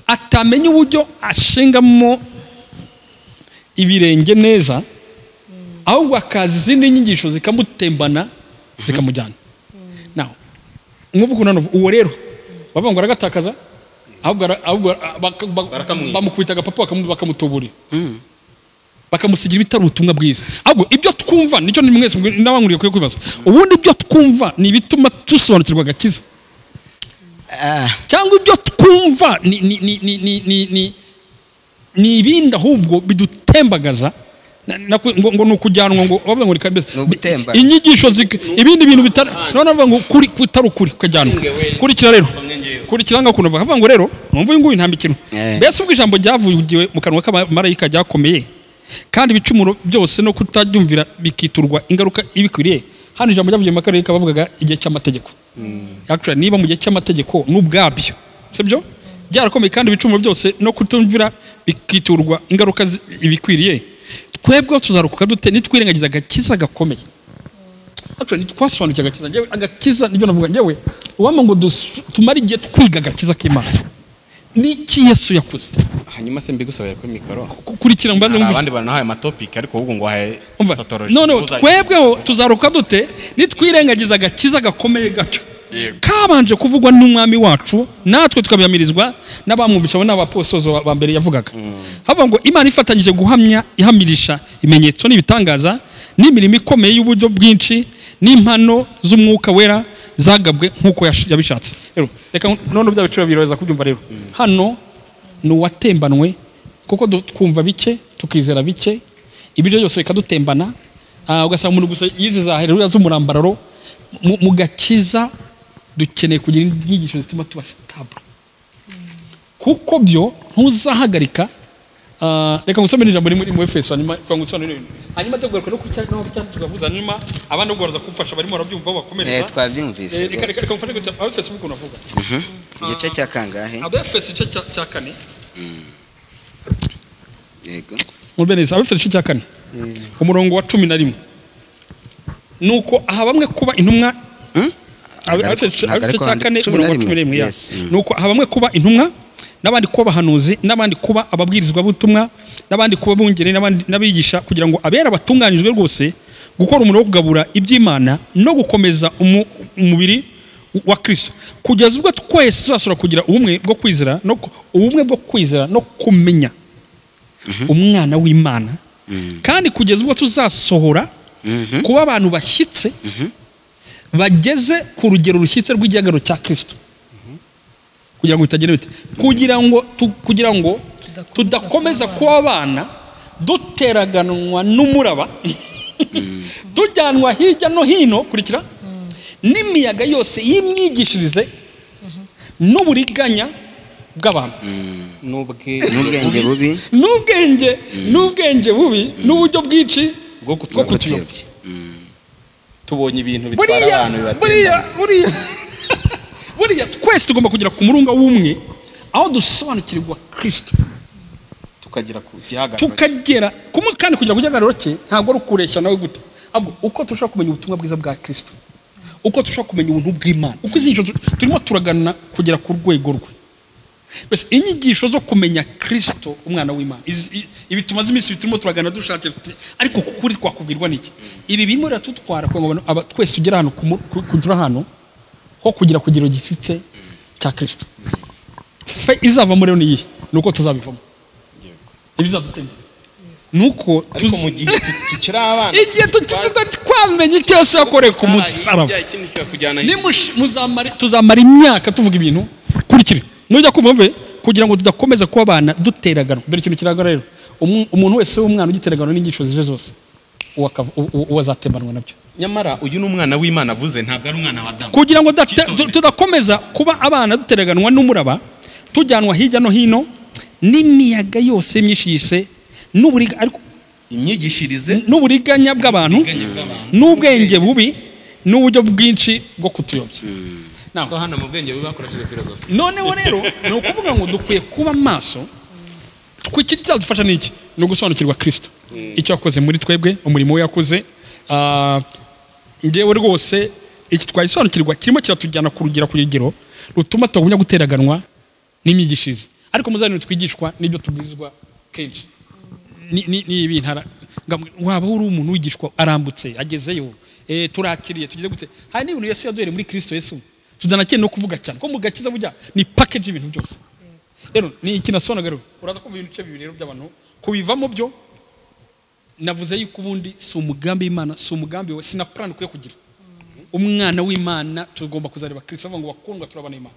Atamenye uburyo ashingamo ibirenge neza, ahubwo akazi izindi nyigisho zikamutembana zikamujyana. Now nk'ubu kunano uwo rero bavuga ngo aragatakaza, ahubwo bamukubitaga papa bakamutubura, bakamusigira bitari ubutumwa bwiza. Ahubwo ibyo twumva nicyo ni mwese n'abankuriye kuyo kwibaza, ubundi ibyo twumva ni bituma tusobanukirwa agakiza, cyangwa ibyo twumva ni ibindi ahubwo bidutembagaza ngo nukujyanwa ngo bavuga ngo rikambeze inyigisho ibindi bintu bitari none bavuga ngo kuri kutari ukuri kujyanwa. Kurikira ngo kuno bavuga ngo rero numva nguyu ntambikino. Mbese ubwo ijambo ryavugiwe mu kanwa k'abamarayika ryakomeye kandi ibicumuro byose no kutabyumvira bikiturwa ingaruka ibikwiriye. Hano ijambo ryavuye mu karere kabavugaga igihe cy'amategeko. Actually niba mu gihe cy'amategeko n'ubwabyo sibyo byarakomeye, kandi ibicumuro byose no kutumvira bikiturwa ingaruka ibikwiriye, twebwe tuzarukuka dute nitwirengagiza agakiza gakomeye. Actually nitwasobanukiye agakiza, njyewe agakiza nibyo navuga, njyewe uwama ngo tumara igihe twiga agakiza k'Imana niki Yesu yakuze. Hanyuma se mbigusabye kuri mikoro kurikira mbande abandi bana nahaye amatopic ariko ahubwo ngo haye satoroje. None twebweho tuzaruka dute nitwirengagiza agakiza gakomeye gacyo kabanje kuvugwa n'umwami wacu, natwe tukabyamirizwa n'abamwumvisha n'abapostozo ba mbere yavugaga. Hava ngo Imana ifatanyije guhamya ihamirisha imenyetso n'ibitangaza n'imirimo ikomeye y'uburyo bwinshi n'impano z'umwuka wera zagabwe nkuko yabishatse. Rero reka none by'abiciro biroweza kubyumva. Rero hano ni uwatembanwe kuko twumva bike tukizera bike, ibiryo byose bikadutembana, ugasanga umuntu gusa yizizaherera z'umurambararo mu gakiza. Dukeneye kugira inyigisho zituma tuba stable, kuko byo ntuzahagarika. Reka ngusome ijambo muri mu Efeso hanyuma ngusome hanyuma tegurwa no kucyari no cyane tugavuza hanyuma abandi ubworoza kumfasha barimo barabyumva bakomereza. Twabyumvise reka mfane gute Efeso uko navuga igice cya kangahe? Efeso igice cya 4. Yego Mubeneza Efeso igice cya 4 umurongo wa 11 nuko aha bamwe kuba intumwa nuko aha bamwe kuba intumwa n'abandi kuba abahanuzi n'abandi kuba ababwirizwa butumwa n'abandi kuba bungere n'abigisha kugira ngo abera batunganijwe rwose gukora umurimo wo kugabura iby'Imana no gukomeza umubiri wa Kristo, kugeza ubwo twese tuzasura kugira ubumwe bwo kwizera no kumenya umwana w'Imana, kandi kugeza ubwo tuzasohora kuba abantu bashyitse bageze ku rugero rushyitse rw'igihagaro cya Kristo, kugira ngo bitagenda bite, kugira ngo tudakomeza kuba abana duteraganwa n'umuraba tujyanwa hirya no hino kurikira n'imiyaga yose y'imyigishirize n'uburiganya bw'abantu n'ubwenge bubi n'uburyo bwinshi bwo kutuyobya. Tubonye ibintu bitwara abantu buriya twese tugomba kugira ku murunga w'umwe aho dusobanukirwa Kristo, tukagera kumwe, kandi kugira kugihagararo cye ntabwo ari ukureshya nawe gute, ahubwo uko turashaka kumenya ubutumwa bwiza bwa Kristo, uko turashaka kumenya ubuntu bw'Imana, uko izi nyigisho turimo turagana kugera ku rwego rwe. Bese inyigisho zo kumenya Kristo umwana w'Imana ibi tumaze iminsi turimo turagana dushaka, ariko kuri twakubwirwa niki ibi bimura tutwara kwa ngo twese tugera hano kugira hano ho kugira kugiro gisitse cya Kristo. Fe izava muri ni nuko tuzabivamo ibizadutemba nuko mu gihe tukira abana igihe twamenye cyose yakore ku musaraba tuzamara imyaka tuvuga ibintu kurikira nujya kumve kugira ngo tudakomeza kuba abana duteragana. Dore ikintu kiragara rero umuntu wese w'umwana ugiteragana n'inyigisho zije zose uwazatembanwa nabyo. Nyamara uyu n'umwana w'Imana avuze ntabwo ari umwana wa Adamu, kugira ngo tudakomeza kuba abana duteraganwa n'umuraba tujyanwa hirya no hino n'imiyaga yose myishise imyigishirize n'uburiganya bw'abantu n'ubwenge bubi n'uburyo bwinshi bwo kutuyobya. Nako hano mu bwenge bubi bakoresheje filosofi. Noneho rero ni ukuvuga ngo dukwiye kuba maso, twikizadufasha n'iki no gusobanukirwa Kristo icyo yakoze muri twebwe, umurimo we yakoze. Ngewe rwose iki twayisobanukirwa kirimo kiratujyana ku rugero rutuma tugumya guteraganwa n'imyigishirize, ariko muzanire twigishwa n'ibyo tubwizwa kenshi ni ibintara waba uri umuntu wigishwa arambutse agezeyo turakiriye tugize gute. Hari n'ibintu Yesu yaduhere muri Kristo Yesu tudanakene no kuvuga cyane ko mu gakiza bujya ni package ibintu byose. Rero ni ikinasonaga rero uraza ko ibintu bibiri rero by'abantu kubivamo byo navuze yuko ubundi si umugambi w'Imana, si umugambi we, sina plan kuye kugira umwana w'Imana. Tugomba kuzareba Kristo avuga ngo bakundwa turabana Imana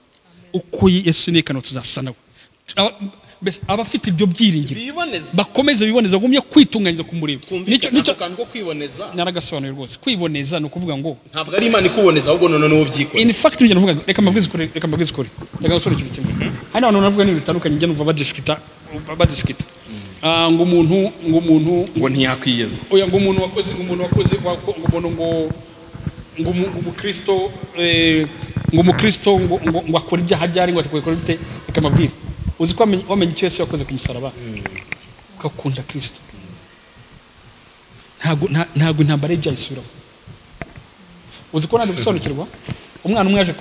uko Yesu nekano tuzasana. Bese abafite ibyo byiringiro bakomeze biboneza gumye kwitunganyiriza kumureba. Nico kandi ko kwiboneza naragasobanuye rwose. Kwiboneza no kuvuga ngo ntabwo ari Imana ikuboneza ahubwo none n'uwo byikora. In fact njye navuga reka mbabwize kuri reka gusore ikintu kimwe. Hano abantu navuga n'ibintu bitandukanye njye numva badiskita ngo umuntu ngo ntiyakwiyeza oya ngo umuntu wakoze ngo umuntu ngo umukristo ngo umukristo ngo akora ibyaha byari ngo atakora bite akamabwira uzi ko wamenye icyo Yesu yakoze ku musaraba ukakunda Kristo ntabwo intambara y'ibyahisubiramo uzi ko nandi gusobanukirwa umwana umwe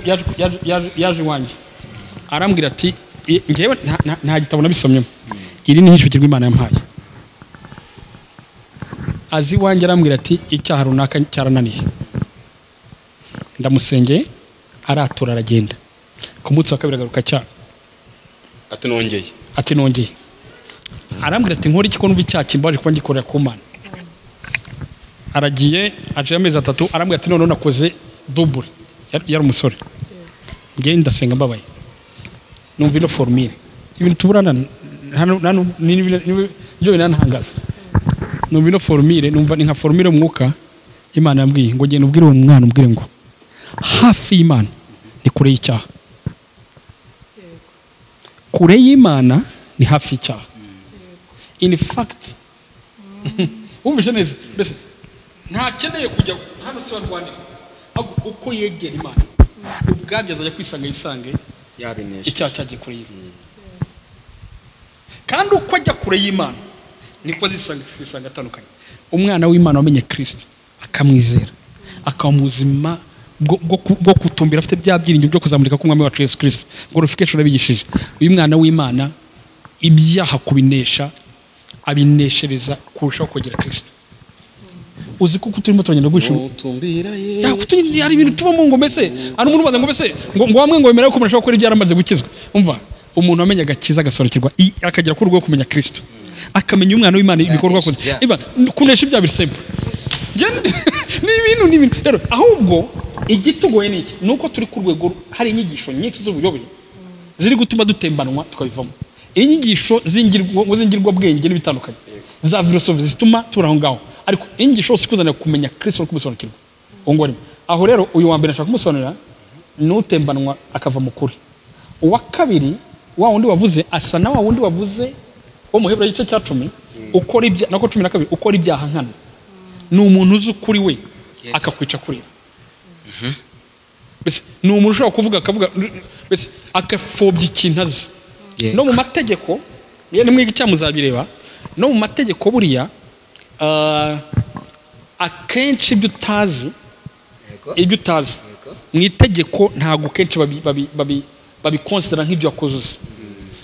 yaje iwanjye arambwira ati ngewe nta gitabo nabisomyemo iri ni ishukirwa Imana yampaye azi iwanjye arambwira ati icyaha runaka cyarananiye ndamusengeye aratura aragenda ku munsi wa kabiri agaruka cyaha ati nongeye arambwira ati nkora iki ko numva icyaha kimbaje kuba ngikorera ku Mana aragiye aje amezi 3 arambwira ati none nakoze double yari umusore ngiye ndasenga mbabaye numva ino formule ibintu tuburana hano nibyo binantangaza numva ino formule numva ni nka formule umwuka Imana yambwiye ngo genda ubwire uwo mwana ubwire ngo hafi y'Imana ni kure y'icyaha kure y'Imana ni hafi y'icyaha in fact umvishe neza mbese ntakeneye kujya hano se barwandika uko yegera Imana ubwabyo azajya kwisanga yisange yabinesha icyaha cyagiye kure y'Imana kandi uko ajya kure y'Imana niko zisanga atandukanye umwana w'Imana wamenye Kristo akamwizera akamuzima bwo kutumbira afite bya byiringiro byo kuzamurika k'umwami wacu Yesu Kristo ngo rufikesho rabigishije uyu mwana w'Imana ibyaha kubinesha abineshereza kurushaho kugera Kristo uzi ko turimo turagenda gushyira ya kutunyira ari ibintu tubamo ngo mbese ari umuntu baza ngo mbese ngo bamwe ngo bemera ko murashaka gukora ibyaramaze gukizwa umva umuntu wamenye agakiza agasorekirwa akagera ku rwego kumenya Kristo akamenya umwana w'Imana ibikorwa kunesha ibya bisembo ni ibintu rero ahubwo igitugoye niki nuko turi ku rwego hari inyigisho nyinshi z'ubuyobe ziri gutuma dutembanwa tukabivamo inyigisho zingirwa bwenge n'ibitandukanye za philosophy zituma turaho ngaho ariko inyigisho sikuzana kumenya Kristo no kumusobanukirwa ngo aho rero uyu wa mbere ashaka kumusobanurira nutembanwa akava mu kuri uwa kabiri wa wundi wavuze asa na wa wundi wavuze wo mu Heburayo igice cya 10 ukora ibya nako 12 ukora ibyaha nkana ni umuntu uzi kuri we akakwica kuri bese ni umuntu ushobora kuvuga akavuga bese akafobya ikintu azi no mu mategeko ni mwiga cyamuzabireba no mu mategeko buriya akenshi ibyo utazi mu itegeko ntago kenshi babikonsidera nk'ibyo wakoze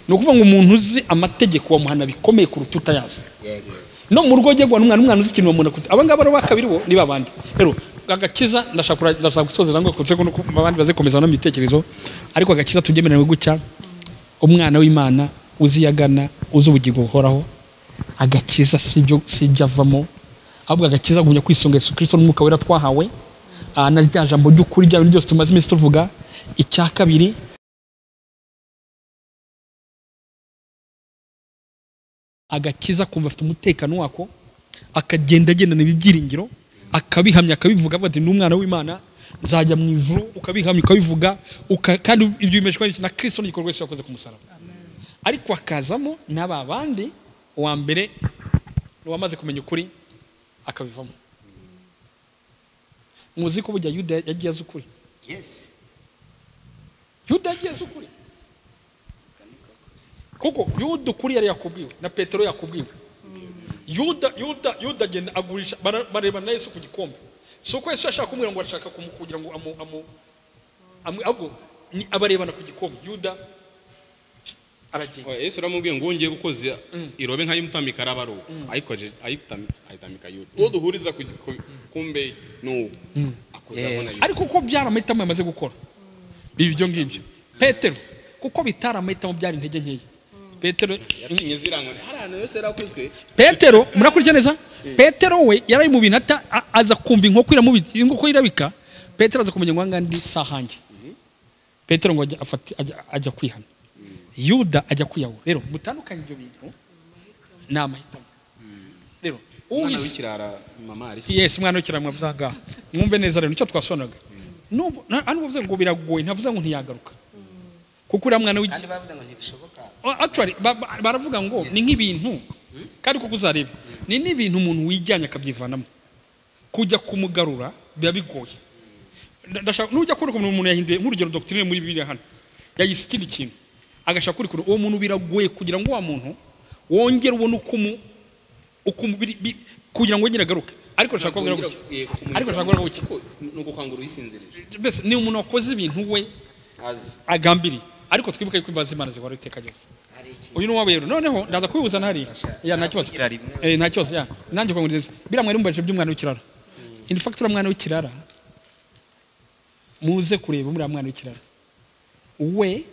no kuvuga ngo umuntu uzi amategeko wamuhana bikomeye kuruta utayazi no mu rugo gwa n'umwana uzi ikintu bamuntu abangaba ro bakabiri bo ni babandi rero agakiza ndashaka gusozera ngo kuze ko abandi bazikomeza no mitekerezo ariko agakiza tugemerewe gucya umwana w'Imana uziyagana uzi ubugingo buhoraho agakiza sibyo avamo ahubwo agakiza gumya kwisonga Yesu Kristo n'umwuka wera twahawe na rya jambo ry'ukuri bya bintu byose tumaze iminsi tuvuga icya kabiri agakiza kumva afite umutekano wako akagenda n'ibibyiringiro akabihamya akabivuga ati n'umwana w'Imana nzajya mu ijuru ukabihamya ukabivuga kandi ibyo bimeshwa na Kristo n'igikorwa Yesu yakoze ku musaraba ariko akazamo n'ababandi wa mbere wamaze kumenya ukuri akabivamo muzi ko bujya Yuda yagiye azi ukuri Yuda yagiye azi ukuri kuko Yuda ukuri yari yakubwiwe na Petero yakubwiwe Yuda agenda agurisha bareba na Yesu ku gikombe soko Yesu ashaka kumwira ngo arashaka kugira ngo ago ni abarebana ku gikombe Yuda aragenda Yesu aramubwiye ngo ngiye gukoza irobe nka yimutamika arabaro ayitamika Yuda uwo duhuriza kumbe no akoza abona Yuda ariko uko byaramahitamo yamaze gukora ibyo ngibyo Petero kuko bitaramahitamo byari intege nkeya Petero yakinye zirangwa harano yose rakuzwe Petero murakurikira neza Petero we yari mu binata aza kumva inkoko iramubitse inkoko irabika Petero aza kumenya ngo ngandi sahange Petero ngo ajya kwihana Yuda ajya kuyaho rero mutandukanye ibyo bintu namahitamo rero umwana w'ikirara mama Arisi yes umwana w'ikirara mwavuga mwumve neza rero nicyo twasonaga no bavuze ngo biragoye ntavuze ngo ntiyagaruka kuko uriya mwana kandi bavuze ngo ntibishoboka actually baravuga ngo ni nk'ibintu kandi kuko uzareba ni n'ibintu umuntu wijyanye akabyivanamo kujya kumugarura biba bigoye. Ndashaka nujya kubona umuntu yahinduye nk'urugero doctrine muri Bibiliya hano yayise ikindi kintu agashaka kuri uwo muntu biragoye kugira ngo wa muntu wongere ubone kugira ngo wongere agaruke. Ariko ndashaka kubwira ngo ariko ndashaka kubwira ngo no gukangura uyisinzirije. Mbese ni umuntu wakoze ibintu we agambiriye. Ariko twibuke ko imbaza Imana zihora iteka ryose. Uyu ni wabero noneho ndaza kubibuza ntari ya nta kibazo nta kibazo ya nanjye kwa nguriza biramwe rumbaje by'umwana w'ikirara. In fact uramwana w'ikirara muze kureba muri amwana w'ikirara we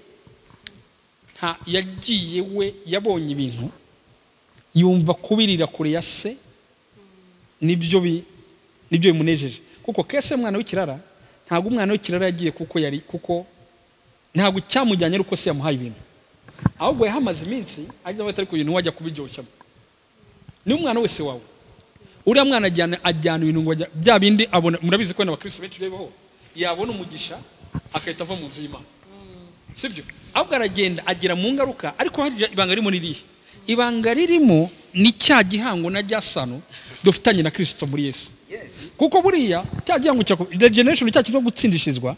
nta yagiye we yabonye ibintu yumva kubirira kure ya se nibyo bimunejeje kuko kese umwana w'ikirara ntabwo umwana w'ikirara yagiye kuko ntabwo cyamujyanye uko se yamuhaye ibintu ahubwo yahamaze iminsi ajya batari ku bintu wajya kubiryoshya. Ni umwana wese wawe uriya mwana ajyana ibintu ngo bya bindi abona. Murabizi ko n'abakristo benshi bebaho yabona umugisha akahita ava mu nzu y'Imana, sibyo? Ahubwo aragenda agera mu ngaruka. Ariko hari ibanga ririmo nirihe? Ibanga ririmo ni cya gihango na ryasano dufitanye na Kristo muri Yesu. Kuko buriya cya gihango cya regeneration cya kizo gutsindishizwa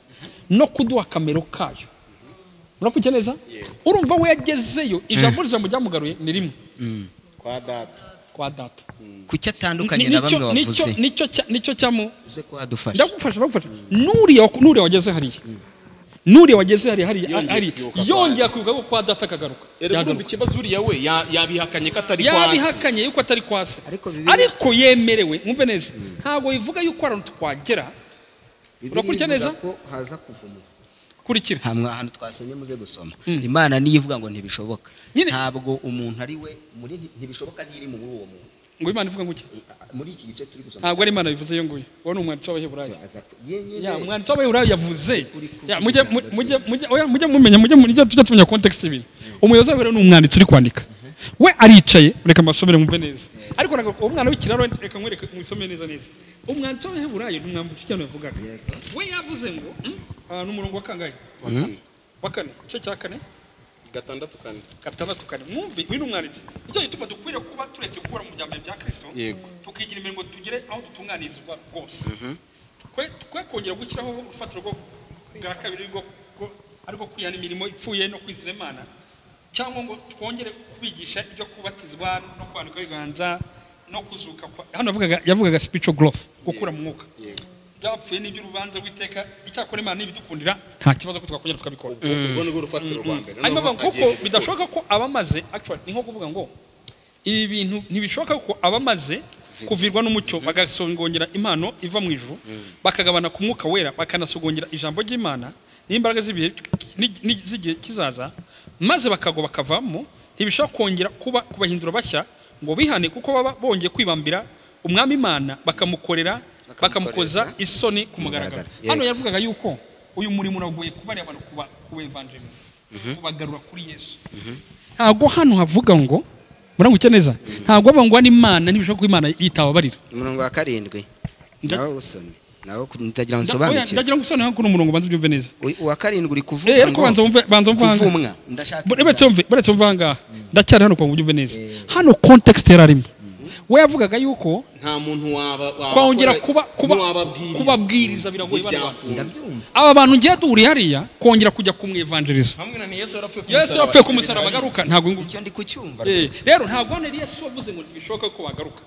no kuduha kamero kayo. Murakukeneza urumva we yagezeyo ijambo ryamugaruye ni rimwe kwa data kuki atandukanye na bamwe bavuze nicyo cyamu uze ko adufasha ndagufasha nuriya wageze hariya nuriya wageze hariya yongera kuvuga ko kwa data kagaruka. Urumva ikibazo uriya we yabihakanye ko atari kwasi yabihakanye yuko atari kwasi ariko yemerewe. Mwumve neza ntago bivuga yuko arantu twagera. Urakurikira neza ko haza kuvuma kurikira hamwe ahantu twasomye muze gusoma. Imana niyo ivuga ngo ntibishoboka. Ntabwo umuntu ari we muri ntibishoboka ntiri mu uwo muntu ngo Imana ivuga ngo iki muri iki gice turi gusoma. Ntabwo ari Imana bivuze yo nguye wone umwanditsi w'Abaheburayo umwanditsi w'Abaheburayo yavuze mujye mumenya mujye tujya tumenya context ibintu. Umuyobozi w'Abaheburayo ni umwanditsi uri kwandika we aricaye. Reka mbasomere mumve neza. Ariko nago umwana w'ikiraro reka nkwereke musome neza. Umwanditsi w'Abaheburayo n'umwambuka cyane yavugaga we yavuze ngo n'umurongo wa kangahe wa kane cyo cya kane gatandatu kane mwumve wino umwanditsi icyo gituma dukwiriye kuba turetse gukora mu byambere bya Kristo tukigira imbere ngo tugere aho dutunganirizwa rwose. Kwe kongera gushyiraho urufatiro rwo bwa kabiri ariko kwihana imirimo ipfuye no kwizera Imana cyangwa ngo twongere kubigisha ibyo kubatizwa no kwanika ibiganza no kuzuka. Hano yavugaga spiritual growth gukura mu mwuka byapfuye n'iby'urubanza witeka icyakora Imana n'ibidukundira nta kibazo ko twakongera tukabikora. Ubwo ni urufatiro rwa mbere hanyuma kuko bidashoboka ko abamaze actually ni nko kuvuga ngo ibi bintu ntibishoboka ko abamaze kuvirwa n'umucyo bagasongongera impano iva mu ijuru bakagabana ku mwuka wera bakanasogongera ijambo ry'Imana n'imbaraga z'igihe kizaza maze bakago bakavamo ntibishobora kongera kubahindura bashya ngo bihane kuko baba bongeye kwibambira umwami Imana bakamukoza isoni ku mugaragaro. Hano yavugaga yuko uyu murimo uragoye kuba ari abantu kuba evangelize kubagarura kuri Yesu. Ntago hano havuga ngo muranguke neza ntago bavuga ngo n'Imana ntibishobora ko Imana yitababarira. Umurongo wa 7 nawo usome nawo nitagira nsobanukira ndagira ngo usone hakuno umurongo banze byumve neza. Wa 7 uri kuvuga ngo ariko banza mvanga ndashaka baretse mvanga ndacyari hano kwa byumve neza. Hano context yararimo we yavugaga yuko nta muntu kongera kubabwiriza biragoye bana. Aba bantu ngiye duhuri hariya kongera kujya kumwevangeliza hamwe na Yesu yarapfuye ku musaraba agaruka ntabwo icyo ndi kucyumva rero ntabwo ne Yesu wavuze ngo ntibishoboka ko bagaruka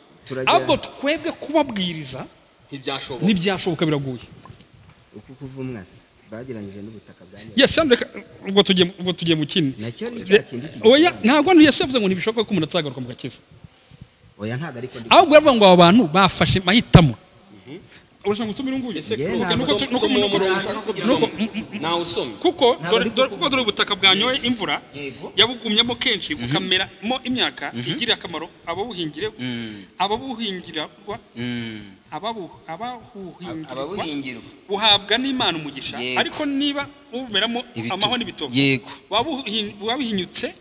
ahubwo twebwe kubabwiriza ntibyashoboka biragoye uko kuvumwa bagiranyije n'ubutaka bwanyu. Yes ubwo tugiye mu kindi oya ntabwo Yesu yavuze ngo ntibishoboka ko umuntu atagaruka mu gakiza. Oya ntago ariko ahubwo yavuga ngo aba bantu bafashe mahitamo. Urashaka gusomera nguye kuko dore ubutaka bwanyoye imvura yabugumyemo kenshi bukameramo imyaka igirira akamaro ababuhingirwa buhabwa n'Imana umugisha. Ariko niba ubumeramo amaho n'ibitobo wabuhinyutse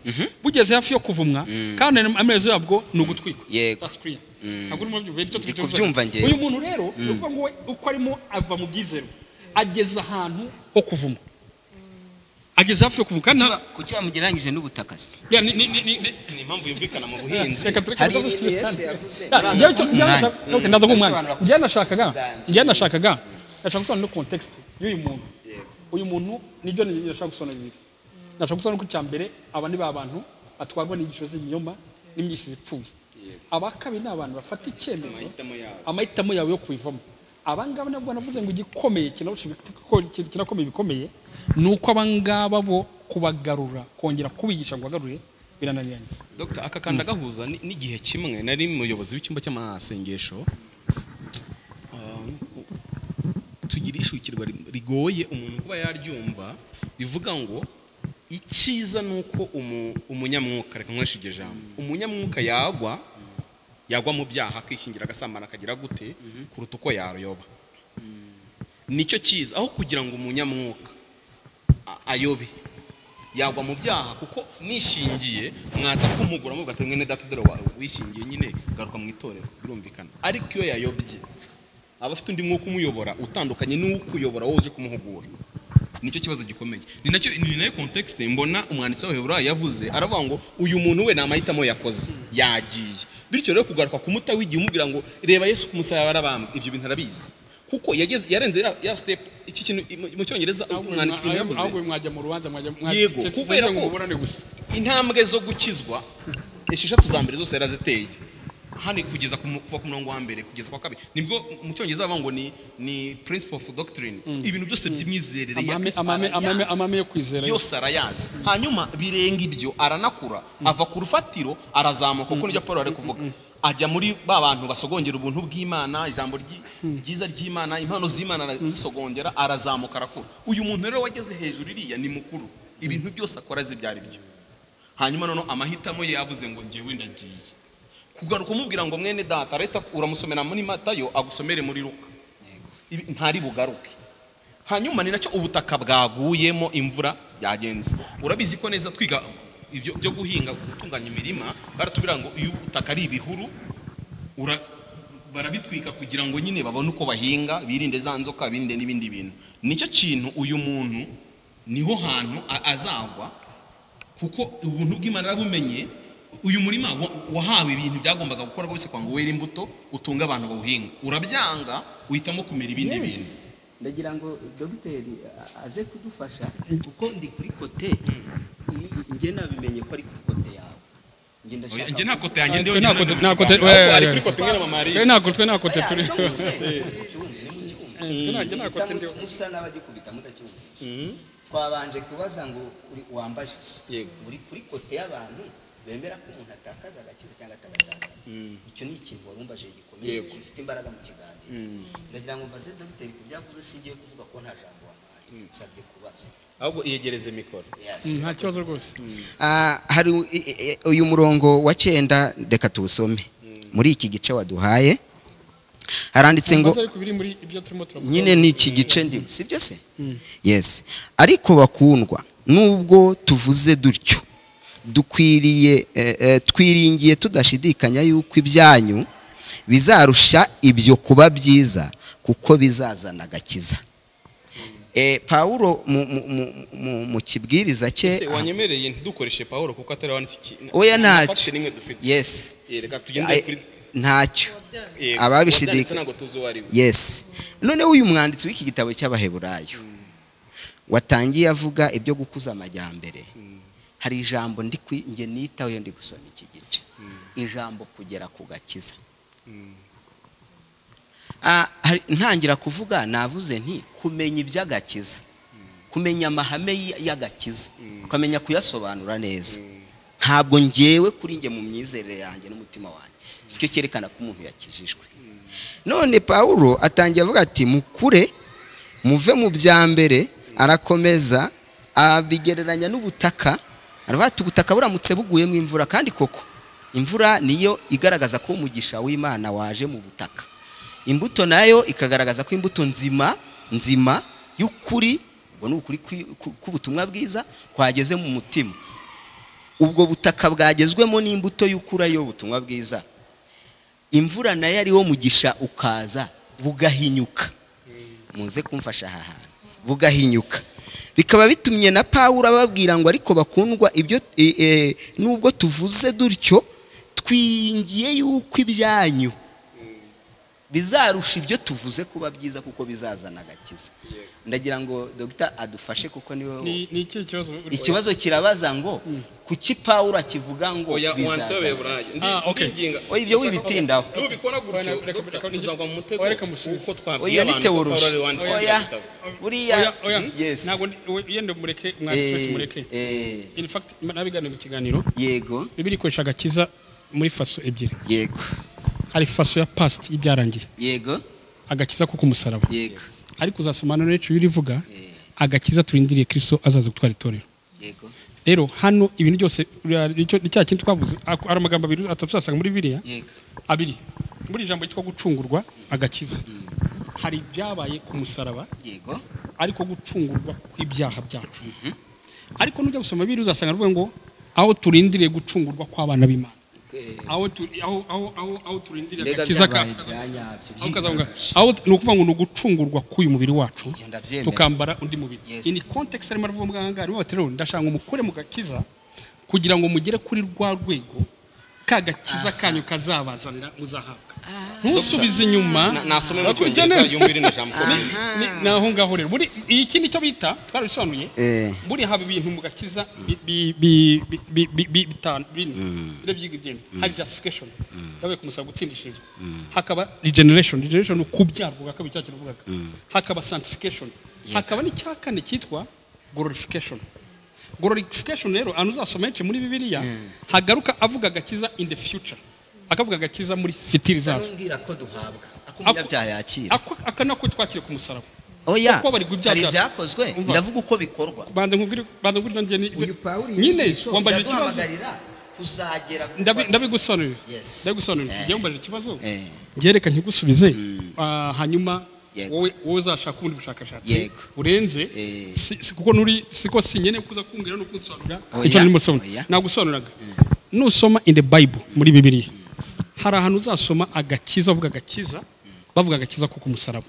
bugeze hafi yo kuvumwa kandi amerezo yabwo ni ugutwikwa. Uyu muntu rero uko ngo uko arimo ava mu byizero ageza ahantu ho kuvuma ageze hafi yo kuvuka kuki bamugereranyije n'ubutaka se ni impamvu yumvikana mu buhinzi. hari ibintu Yesu yavuze nashakaga gusobanura no context y'uyu muntu. Uyu muntu nibyo nashaka gusobanura bibiri. Nashaka gusobanura ko cyambere aba ni babantu atwarwa n'igisho z'inyoma n'imyishi zipfuye. Abakabi n'abantu bafata icyemezo amahitamo yawe yo kwivamo. Abangaba nabwo navuze ngo igikomeye kinakomeye bikomeye nuko abangaba bo kubagarura kongera kubigisha ngo bagarure birananiranye. Dr. Akakanda gahuza n'igihe kimwe nari muyobozi w'icyumba cy'amasengesho tugira ishukirwa rigoye umuntu kuba yaryumva rivuga ngo icyiza nuko umunyamwuka reka nkweshije ijambo umunyamwuka yagwa mu byaha akishingira agasambana akagira gute kuruta uko yaroyoba. Nicyo cyiza aho kugira ngo umunyamwuka ayobe yagwa mu byaha kuko nishingiye mwaza kumugura mu gatemwe ne data dore wishingiye nyine garuka mu itorero birumvikana. Ariko iyo yayobye abafite undi mwuka umuyobora utandukanye n'uko uyobora wowe uje kumuhugura. Nicyo kibazo gikomeye. Ni nayo context mbona umwanditsi w'Abaheburayo yavuze aravuga ngo uyu muntu we namahitamo yakoze yagiye. Bityo rero kugaruka ku muta w'igihe umubwira ngo reba Yesu kumusaya barabambwe ibyo bintu arabizi. Kuko yarenze ya step iki kintu mu cyongereza umwanditsi yavuze. Ahubwo mwajya mu rubanza yego kubera ko intambwe zo gukizwa esheshatu za mbere zose yaraziteye. Hani kugeza kuva ku murongo wa mbere kugeza kwa kabiri nibwo mu cyongereza bavuga ngo ni principle of doctrine ibintu byose by'imyizerere amame yo kwizera yose arayazi. Hanyuma birenga ibyo aranakura ava ku rufatiro arazamuka kuko nibyo Paul ari kuvuga ajya muri ba bantu basogongera ubuntu bw'Imana ijambo ryiza ry'Imana impano z'Imana arazisogongera arazamuka arakura. Uyu muntu rero wageze hejuru iriya ni mukuru ibintu byose akora zibyari byo. Hanyuma none amahitamo ye yavuze ngo ngiye ndagiye kugaruka umubwira ngo mwene data leta uramusomera muri Matayo agusomere muri Luka ntari bugaruke. Hanyuma ni nacyo ubutaka bwaguyemo imvura yagenze. Urabizi ko neza twiga ibyo byo guhinga gutunganya imirima baratubira ngo iyo ubutaka ari ibihuru barabitwika kugira ngo nyine babone uko bahinga birinde za nzoka birinde n'ibindi bintu. Nicyo kintu uyu muntu niho hantu azagwa kuko ubuntu bw'Imana arabumenye. Uyu murima wahawe ibintu byagombaga gukora bose kwa ngo wera imbuto utunga abantu bawuhinga urabyanga uhitamo kumera ibindi bintu. Ndagira ngo dogiteri aze kudufasha kuko ndi kuri kote nge nabimenye ko ari kuri kote yawe. Nge nta kote yanjye ndiyo ari kuri kote ngena mama Alice nta kote turi nta kote ndiyo musa n'abagikubita mudacyumva. Twabanje kubaza ngo wambajije uri kuri kote y'abantu bemera ko umuntu atakaza agakiza cyangwa atatakaza. Icyo ni ikintu warumbaje gikomeye gifite imbaraga mu kiganiro. Ndagira ngo mbaze dogiteri kubyavuze singiye kuvuga ko nta jambo wampaye nsabye kubaza ahubwo iyegereze mikoro. Nta kibazo rwose. Hari uyu murongo wa 9 reka tuwusome muri iki gice waduhaye haranditse ngo nyine ni iki gice ndimo sibyo se? Yes. Ariko bakundwa nubwo tuvuze dutyo twiringiye tudashidikanya yuko ibyanyu bizarusha ibyo kuba byiza kuko bizazana agakiza. Paulo mu kibwiriza cye wanyemereye ntidukoreshe Paulo kuko atari wanditse oya ntacyo. Yes reka tugende kuri ntacyo ababishidikanya. Yes. None uyu mwanditsi w'iki gitabo cy'Abaheburayo watangiye avuga ibyo gukuza amajyambere. Hari ijambo nge nitaho yo ndi gusoma iki gice ijambo kugera ku gakiza. Ntangira kuvuga navuze nti kumenya iby'agakiza kumenya amahame y'agakiza ukamenya kuyasobanura neza. Ntabwo ngewe kuri nge mu myizerere yanjye n'umutima wanjye sicyo cyerekana ko umuntu yakijijwe. None Paulo atangiye avuga ati mukure muve mu byambere. Arakomeza abigereranya n'ubutaka aravuga ati ubutaka buramutse buguyemo imvura kandi koko imvura niyo igaragaza ko umugisha w'Imana waje mu butaka. Imbuto nayo ikagaragaza ko imbuto nzima y'ukuri ubwo ni ukuri k'ubutumwa bwiza kwageze mu mutima. Ubwo butaka bwagezwemo n'imbuto y'ukuri yo butumwa bwiza. Imvura nayo ariwo mugisha ukaza bugahinyuka. Muze kumfasha aha hantu bugahinyuka. Bikaba bitumye na Pawulo ababwira ngo ariko bakundwa ibyo nubwo tuvuze dutyo twingiye yuko ibyanyu bizarusha ibyo tuvuze kuba byiza kuko bizazana agakiza. Ndagira ngo Dr. adufashe kuko niwe ni iki ikibazo kirabaza ngo kuki Pawulo akivuga ngo bizazana. Okay. Ibyo wibitindaho. Nubikora gutyo tuzagwa mu mutego uko twabwiye abantu. Oya ni teoloji. Oya buriya yes. Ntabwo yende mureke mwatwe mureke. In fact nabigane mu kiganiro. Yego. Bibiri koresha agakiza muri faso ebyiri. Yego. Hari faso ya past ibyarangiye. Yego. Agakiza ko kumusaraba. Yego. Ariko uzasomana n'ejo birivuga agakiza turindiriye Kristo azaza gutwara itorero. Yego. Rero hano ibintu byose icyo kintu twavuze ari amagambo abiri atazasanga muri Bibiliya. Yego. Abiri. Muri ijambo cyitwa gucungurwa agakiza. Hari byabaye ku musaraba. Yego. Ariko gucungurwa kw'ibyaha byacu. Ariko nujya gusoma Bibiliya uzasanga ruvuga ngo aho turindiriye gucungurwa kw'abana b'Imana. Aho turindiriye agakiza kacu. Aho nukuvuga ngo nugucungurwa k'uyu mubiri wacu tukambara undi mubiri. In context arimo aravuga muganga arimo batero ndashaka umukure mu gakiza kugira ngo mugere kuri rwa rwego kagakiza kanyu kazabazanira muzahabwa. Ntusubize inyuma nasome mu cyongereza yumvire na jambo komeza naho ngaho rero buri iki nicyo bita twarabisobanuye buri haba ibintu mu gakiza bitanu byigigende hari justification yabaye kumusaba gutsindishirizwa hakaba regeneration ukubyarwa kabiri cyacyo uvugaga hakaba sanctification hakaba n'icyakane cyitwa glorification rero anuzasoma yake muri Bibiliya hagaruka avuga agakiza in the future akavuga agakiza muri fitiri zacu ngira ko duhabwa akumya byayakira akanako twakire ku musaraba. Oya hari byakozwe ndavuga uko bikorwa bande nkubwire nyine wambaje ikibazo kuzagera ndabigusobanurira ngiye mbaje ikibazo ngereka nkigusubize hanyuma wowe uzashaka ubundi bushakashatsi urenze kuko nuri siko sinyene kuza kumbwira no kunsobanurira icyo ndimo soma nagusobanuraga nusoma in the Bible muri Bibiliya hari ahantu uzasoma agakiza bavuga agakiza ko kumusaraba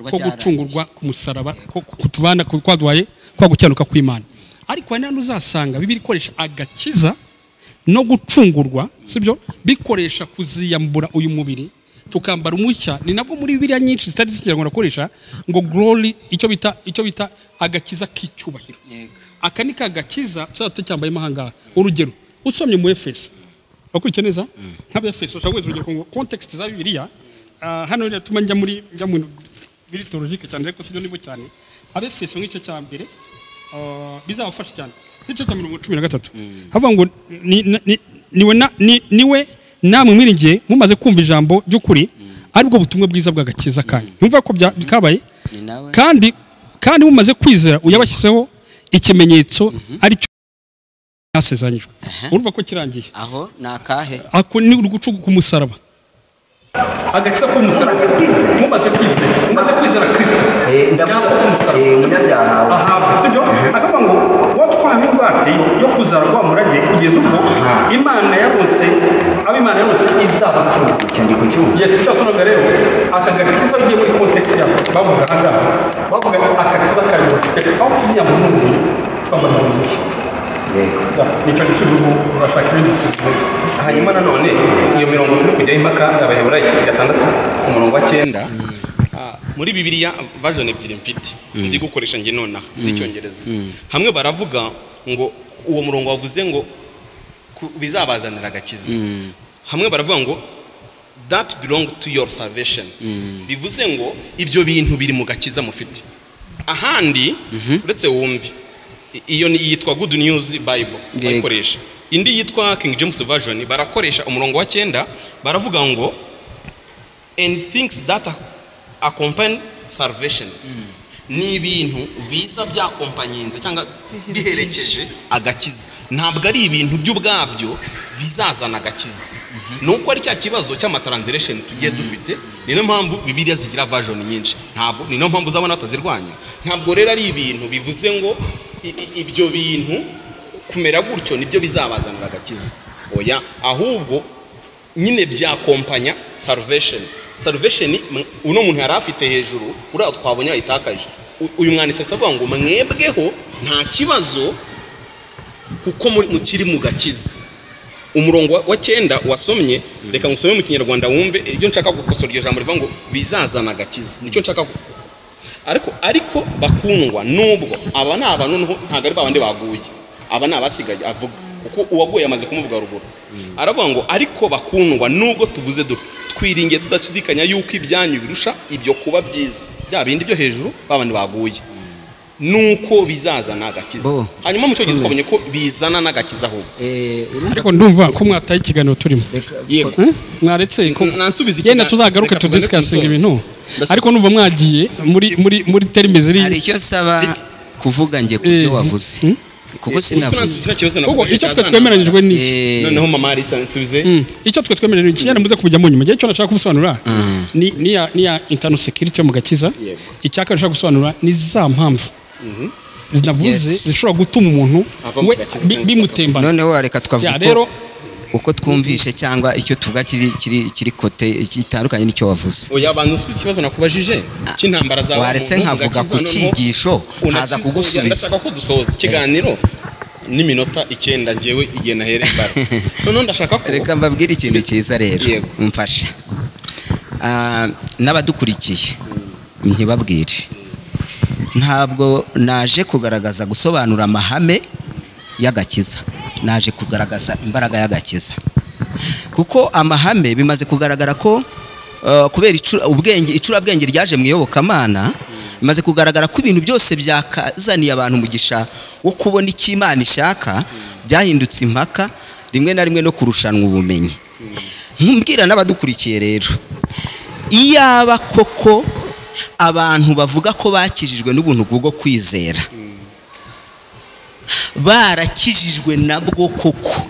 ko gucungurwa ku musaraba ko kutuvana kwadwaye kwa gucyanuka kw'Imana. Ariko hari n'andi uzasanga Bibiliya ikoresha agakiza no gucungurwa sibyo bikoresha kuziyambura uyu mubiri tukambara umushya. Ni nabwo muri Bibiliya nyinshi zitari zikirangwa nakoresha ngo glory icyo bita agakiza k'icyubahiro. Aka ni kagakiza cyambaye mahanga. Urugero usomye mu Efeso bakurikiye neza nk'Abefeso cyangwa urugero ngo context za Bibiliya hano rero tuma njya muri biri theologique cyane ariko sibyo nibo cyane. Abefeso nk'icyo cya mbere bizabafasha cyane nk'icyo cya 13 havuga ngo niwe namwe mwiringiye mumaze kumva ijambo ry'ukuri aribwo butumwa bwiza bw'agakiza kanyu. Yumva ko bikabaye kandi mumaze kwizera uyabashyizeho ikimenyetso ari nasezanyijwe. Urumva ko kirangiye aho nakahe ako ni urugucugu ku musaraba agakiza ko musaraba mumaze kwizera Kristo umunyabyaha aha sibyo akavuga ngo watwaye ingwate yo kuzarwa murage kugeza ubwo Imana yaronse izabacu cyandiko cy'ubu yes cyasonga rero akagakiza ugiye muri context ya bavuga akakiza karimo aho kiziya mu n'umubiri twamara iki nicyo gisubizo urashaka ibindi bisubizo. Hanyuma nanone iyo mirongo turi kujya impaka Abaheburayo 6 umurongo wa 9 muri Bibiliya version ebyiri mfite ndi gukoresha nge nonaha z'icyongereza. Hamwe baravuga ngo uwo murongo wavuze ngo bizabazanira agakiza. Hamwe baravuga ngo that belong to your salvation. Bivuze ngo ibyo bintu biri mu gakiza mufite. Ahandi uretse wumvi iyo ni yitwa Good News Bible bayikoresha. Indi yitwa King James Version barakoresha umurongo wa 9 baravuga ngo and things that accompany salvation. Ni ibintu biza byakompanyinze cyangwa biherekeje agakiza. Ntabwo ari ibintu by'ubwabyo bizazana agakiza. Nuko ari cya kibazo cy'amatranslation tugiye dufite. Niyo mpamvu Bibiliya zigira version nyinshi. Ntabwo niyo mpamvu zabona batazirwanya. Ntabwo rero ari ibintu bivuze ngo ibyo bintu kumera gutyo nibyo bizabazanira agakiza. Oya ahubwo nyine byakompanya salvation uno muntu yari afite hejuru uriya twabonye ayitakaje uyu mwanditsi asavuga ngo mwebweho nta kibazo kuko mukiri mu gakiza. Umurongo wa 9 wasomye, reka ngusome mu Kinyarwanda wumve ibyo nshaka gukosora iryo jambo rivuga ngo bizazana agakiza. Nicyo nshaka ariko bakundwa nubwo aba ni abantu ntago ari babandi baguye, aba ni abasigaye avuga kuko uwaguye amaze kumuvuga ruguru. Aravuga ngo ariko bakundwa nubwo tuvuze twiringe tudashidikanya yuko ibyanyu birusha ibyo kuba byiza, bya bindi byo hejuru babandi baguye, nuko bizazana agakiza. Hanyuma mu cyo gihe twabonye ko bizana n'agakiza aho. Ariko ndumva ko mwataye ikiganiro turimo. Yego. Mwaretse ko nansubiza yenda tuzagaruke to discussing ibintu. Ariko numva mwagiye muri terme ziri. Hari icyo saba kuvuga nge kubyo wavuze. Kuko sinavuze. Kuko icyo twe twemeranyijwe n'iki. Noneho mama Alisa nsubize. Icyo twe twemeranyijwe n'iki, yenda muze kubujyamo nyuma. Gihe cyo nashaka kubisobanura ni ya internal security mu gakiza. Icyaka nashaka gusobanura ni za mpamvu zinavuze zishobora gutuma umuntu bimutembana. Noneho wareka tukavuga rero uko twumvishe cyangwa icyo tuvuga kiri kote kitandukanye n'icyo wavuze. Oya abantu usubiza ikibazo nakubajije cy'intambara zawe. Waretse nkavuga ku cyigisho ntaza kugusubiza. Ndashaka ko dusoza ikiganiro n'iminota 9 ngewe igihe nahere mbara. None ndashaka ko reka mbabwire ikintu cyiza rero umfasha. N'abadukurikiye ntibabwire. Ntabwo naje kugaragaza gusobanura amahame y'agakiza, naje kugaragaza imbaraga y'agakiza. Kuko amahame bimaze kugaragara ko kubera icurabwenge ryaje mu iyobokamana, bimaze kugaragara ko ibintu byose byakazaniye abantu umugisha wo kubona icyo Imana ishaka byahindutse impaka, rimwe na rimwe no kurushanwa ubumenyi. Mbwira n'abadukurikiye rero, iyaba koko abantu bavuga ko bakijijwe n'ubuntu bwo kwizera, barakijijwe nabwo koko,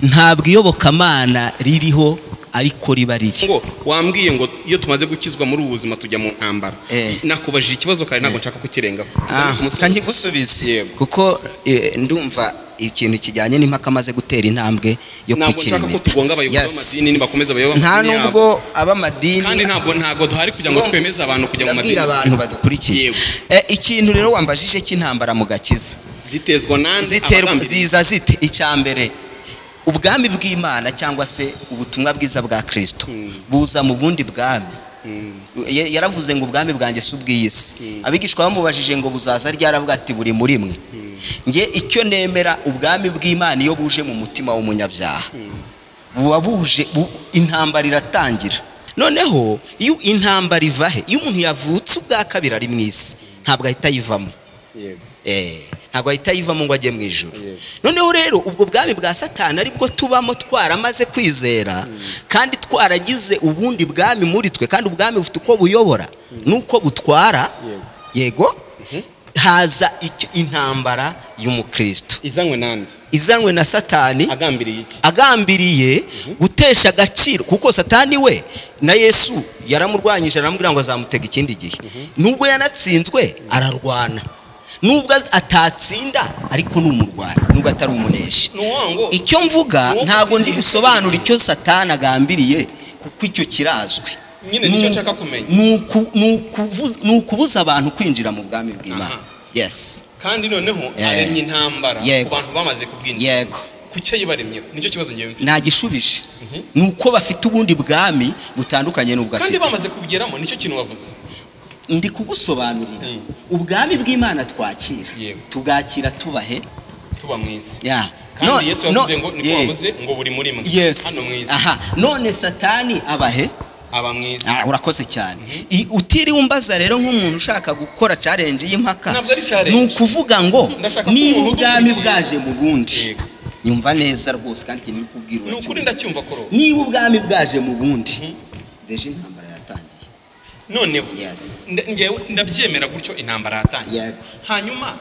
ntabwo iyobokamana ririho ariko riba riri. Ngo wambwiye ngo iyo tumaze gukizwa muri ubu buzima tujya mu ntambara. Nakubajije ikibazo kandi ntabwo nshaka kukirengaho. Kandi gusubiza kuko ndumva ikintu kijyanye n'impaka maze gutera intambwe yo kwikirira. Ntabwo nshaka ko tugonga abayobozi b'amadini nibakomeza abayobozi. Nta nubwo abamadini kandi ntabwo duhari kugira ngo twemeze abantu kujya mu madini. Abantu badukurikiye. Ikintu rero wambajije cy'intambara mu gakiza zitezwa nande? Ziza zite? Icyambere ubwami bw'Imana cyangwa se ubutumwa bwiza bwa Kristo buza mu bundi bwami. Yaravuze ngo ubwami bwanjye si ubw'isi. Abigishwa bamubajije ngo buzaza ryaravuga ati buri muri mwe. Nge icyo nemera ubwami bw'Imana iyo buje mu mutima w'umunyabyaha buba buje intambara iratangira. Noneho iyo intambara ivahe, iyo umuntu yavutse ubwa kabiri ari mu isi ntabwo ahita yivamo. Ntabwo ahita yivamo ngo ajye mu ijuru. Noneho rero ubwo bwami bwa Satani aribwo tubamo twaramaze kwizera kandi twaragize ubundi bwami muri twe, kandi ubwami bufite uko buyobora nuko butwara. Yego. Haza intambara y'umukristo izanwe nande? Izanwe na Satani. Agambiriye iki? Agambiriye gutesha agaciro, kuko Satani we na Yesu yaramurwanyije aramubwira ngo azamutega ikindi gihe. Nubwo yanatsinzwe ararwana, nubwo atatsinda ariko n'umurwana, nubwo atari umuneshi. Icyo mvuga ntago ndi gusobanura icyo Satani agambiriye kuko icyo kirazwi. Nyine nicyo nshaka kumenya. Nukubuza abantu kwinjira mu bwami bw'Imana. Yes. Kandi noneho aremye intambara ku bantu bamaze kubwinjira. Yego. Kucyo yibaremye nicyo kibazo ngiye mfite. Nagishubije. Nuko bafite ubundi bwami butandukanye n'ubwo afite. Kandi bamaze kubugeramo nicyo kintu wavuze. Ndi kugusobanurira. Ubwami bw'Imana twakira. Tugakira tubahe tuba mwisi. Kandi Yesu yavuze ngo niko wavuze ngo buri muri mwe hano mwisi. None Satani abahe aba mwisi. Urakoze cyane. Utiri umbaza rero nk'umuntu ushaka gukora challenge y'impaka, nukuvuga ngo niba ubwami bwaje mu bundi. Nyumva neza rwose kandi kintu kubwira uri. Nukuri ndacyumva koro. Niba ubwami bwaje mu bundi, deje intambara yatangiye. Noneho ngewe ndabyemera gutyo intambara yatangiye. Hanyuma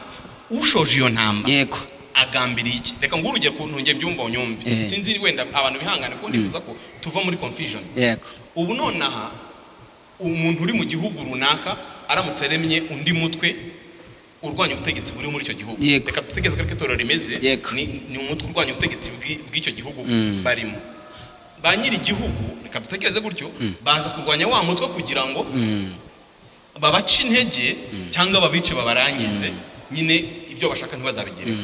ushoje iyo ntambara. Yego. Agambiriye iki? Reka ngurugere ku ntunge byumva unyumve. Sinzi wenda abantu bihangane ko ndifuza ko tuva muri confusion. Yego. Ubu nonaha umuntu uri mu gihugu runaka aramutse remye undi mutwe urwanya ubutegetsi buri muri icyo gihugu. Reka tutegeze ko itorero rimeze ni umutwe urwanya ubutegetsi bw'icyo gihugu barimo. Ba nyiri igihugu reka dutekereze gutyo baza kurwanya wa mutwe kugira ngo babaca intege cyangwa babice babarangize nyine ibyo bashaka ntibazabigereho.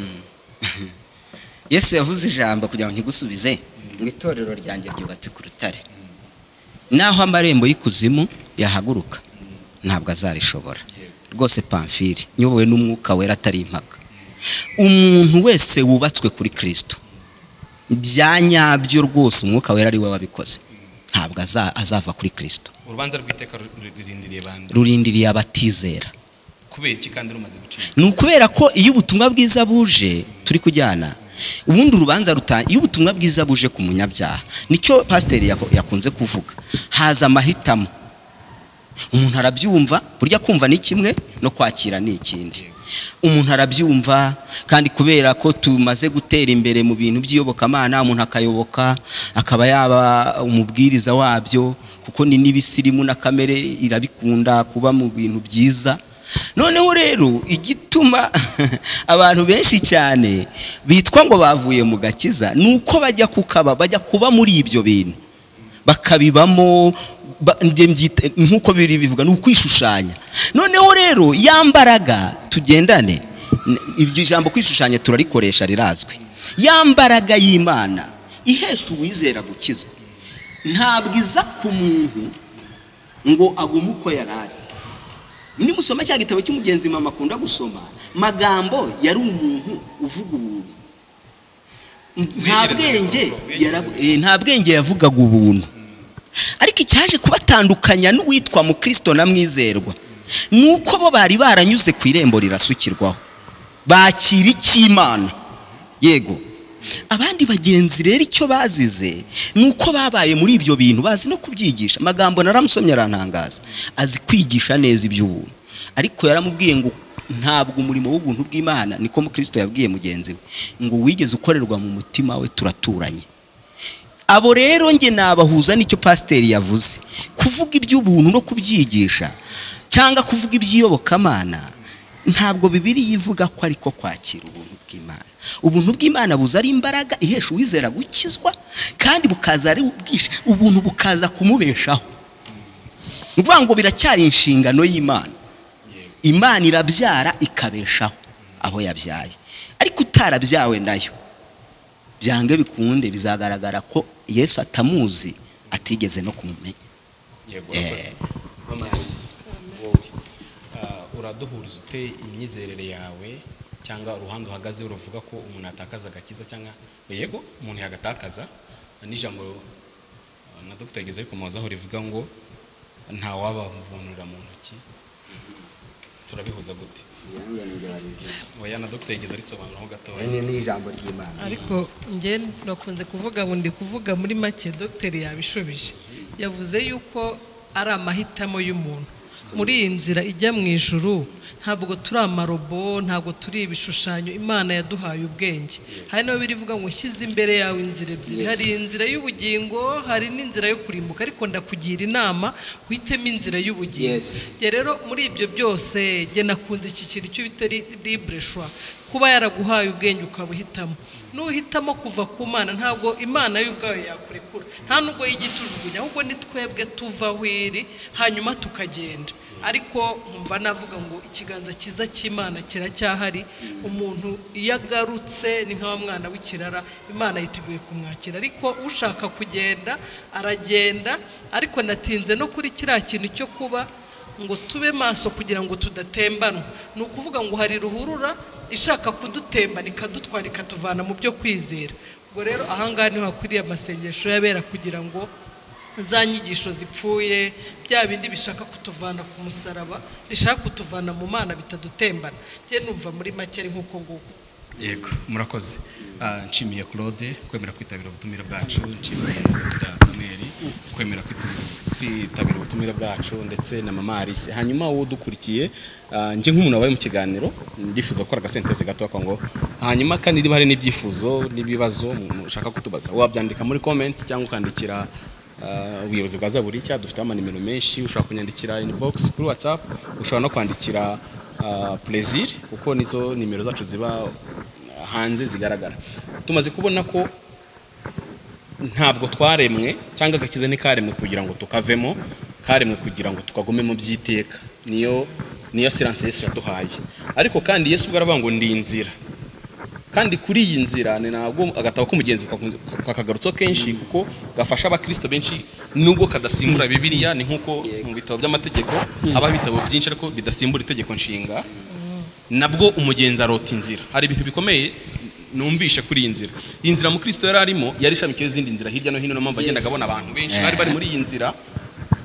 Yesu yavuze ijambo kugira ngo nkigusubize ngo itorero ryanjye ryubatse ku rutare, naho amarembo y'ikuzimu yahaguruka ntabwo azarishobora rwose. Pamfiri nyobowe n'umwuka wera atari impaka. Umuntu wese wubatswe kuri Kristo byanyabyo rwose, umwuka wera ari we wabikoze, ntabwo azava kuri Kristo. Urubanza rw'iteka rurindiriye bande? Rurindiriye abatizera. Kubera iki kandi rumaze gucika? Ni ukubera ko iyo ubutumwa bwiza buje turi kujyana, ubundi urubanza iyo ubutumwa bwiza buje ku munyabyaha, nicyo pasiteri yakunze kuvuga, haza amahitamo. Umuntu arabyumva, burya kumva ni kimwe no kwakira ni ikindi. Umuntu arabyumva, kandi kubera ko tumaze gutera imbere mu bintu by'iyobokamana, umuntu akayoboka akaba yaba umubwiriza wabyo, kuko ni n'ibisirimu na kamere irabikunda kuba mu bintu byiza. Noneho rero igituma abantu benshi cyane bitwa ngo bavuye mu gakiza nuko bajya kuba muri ibyo bintu bakabibamo, nkuko biri bivuga ni ukwishushanya. Noneho rero yambaraga tugendane, ibyo ijambo kwishushanya turarikoresha rirazwi. Yambaraga y'Imana ihesha uwizera gukizwa ntabwo iza ku muntu ngo agume uko yarari. Ni musoma cya gitabo cy'umugenzi mama akunda gusoma, magambo yari umuntu uvuga ubuntu, nta bwenge yavugaga ubuntu. Ariko icyaje kubatandukanya n'uwitwa mu Kristo na mwizerwa nuko bo bari baranyuze ku irembo rirasukirwaho, bakira icy'Imana. Yego, abandi bagenzi rero icyo bazize nuko babaye muri ibyo bintu bazi no kubyigisha. Magambo naramusomye arantangaza, azi kwigisha neza iby'ubuntu, ariko yaramubwiye ngo ntabwo umurimo w'ubuntu bw'Imana, niko mu Kristo yabwiye mugenzi we, ngo wigeze ukorerwa mu mutima we, turaturanye. Abo rero nge nabahuza n'icyo pasiteri yavuze, kuvuga iby'ubuntu no kubyigisha cyangwa kuvuga iby'iyobokamana, ntabwo Bibiliya ivuga ko ariko kwakira ubuntu bw'Imana. Ubuntu bw'Imana buza ari imbaraga ihesha uwizera gukizwa, kandi bukaza ari ubwishe, ubuntu bukaza kumubeshaho. Nuvuga ngo biracyari inshingano y'Imana. Imana irabyara ikabeshaho aho yabyaye, ariko utarabyawe nayo byange bikunde bizagaragara ko Yesu atamuzi, atigeze no kumumenya. Yego, uraduhuriza ute imyizerere yawe cyangwa uruhande uhagaze uruvuga ko umuntu atakaza agakiza cyangwa yego umuntu yagatakaza? N'ijambo na Dr. Yageze kumozaho rivuga ngo nta wabavunura mu ntoki, turabihuza gute? Oya na Dr. Yageze arisobanuraho gatoya. Ni ijambo ry'Imana. Ariko nge nakunze kuvuga ngo ndi kuvuga muri make, Dr. yabishubije. Yavuze yuko ari amahitamo y'umuntu. Muri iyi nzira ijya mu ijuru ntabwo turi amarobo, ntabwo turi ibishushanyo. Imana yaduhaye ubwenge. Hari naho birivuga ngo shyize imbere yawe inzira ebyiri, hari inzira y'ubugingo, hari n'inzira yo kurimbuka, ariko ndakugira inama uhitemo inzira y'ubugingo. Rero muri ibyo byose nge nakunze iki kintu cyo bita libre choix, kuba yaraguhaye ubwenge ukabuhitamo. Nuhitamo kuva ku Mana, ntabwo Imana yo ubwayo yakurekura, nta nubwo yigitujugunya, ahubwo ni twebwe tuva wiri hanyuma tukagenda. Ariko nkumva navuga ngo ikiganza cyiza cy'Imana kiracyahari. Umuntu iyo agarutse ni nka mwana w'ikirara, Imana yiteguye kumwakira. Ariko ushaka kugenda aragenda. Ariko natinze no kuri kiriya kintu cyo kuba ngo tube maso kugira ngo tudatembanwa. Ni ukuvuga ngo hari ruhurura ishaka kudutembana ikadutwara ikatuvana mu byo kwizera. Ubwo rero ahangaha niho hakwiriye amasengesho yabera kugira ngo za nyigisho zipfuye, bya bindi bishaka kutuvana ku musaraba, bishaka kutuvana mu Mana bitadutembana. Je numva muri make ari nkuko nguko. Yego, murakoze. Nshimiye Claude kwemera kwitabira ubutumire bwacu, nshimiye Samuel kwemera kwitabira ubutumire bwacu, ndetse na Mama Alice. Hanyuma wowe dukurikiye, nje nk'umuntu wabaye mu kiganiro, ndifuza gukora agasenteze gato ngo hanyuma kandi niba hari n'ibyifuzo n'ibibazo ushaka kutubaza, wabyandika muri comment cyangwa ukandikira ubuyobozi bwa Zaburi nshya. Dufite amanimero menshi, ushobora kunyandikira inbox kuri WhatsApp, ushobora no kwandikira Plaisir, kuko nizo nimero zacu ziba hanze zigaragara. Tumaze kubona ko ntabwo twaremwe cyangwa agakiza ni karemwe kugira ngo tukavemo, karemwe kugira ngo tukagume mu byiteka. Niyo silence Yesu yaduhaye. Ariko kandi Yesu baravuga ngo ndi inzira. Kandi kuri iyi nzira ni nabwo agatabo k'umugenzi kakagarutso kenshi kuko gafasha abakristo benshi nubwo kadasimbura Bibiliya, ni nkuko mu bitabo by'amategeko haba bitabo byinshi ariko bidasimbura itegeko nshinga. Nabwo umugenzi arota inzira. Hari ibintu bikomeye numvishe kuri iyi nzira. Iyi nzira mu Kristo yari arimo yari ishamikiye izindi nzira hirya no hino, no mpamvu agenda agabona abantu benshi bari muri iyi nzira,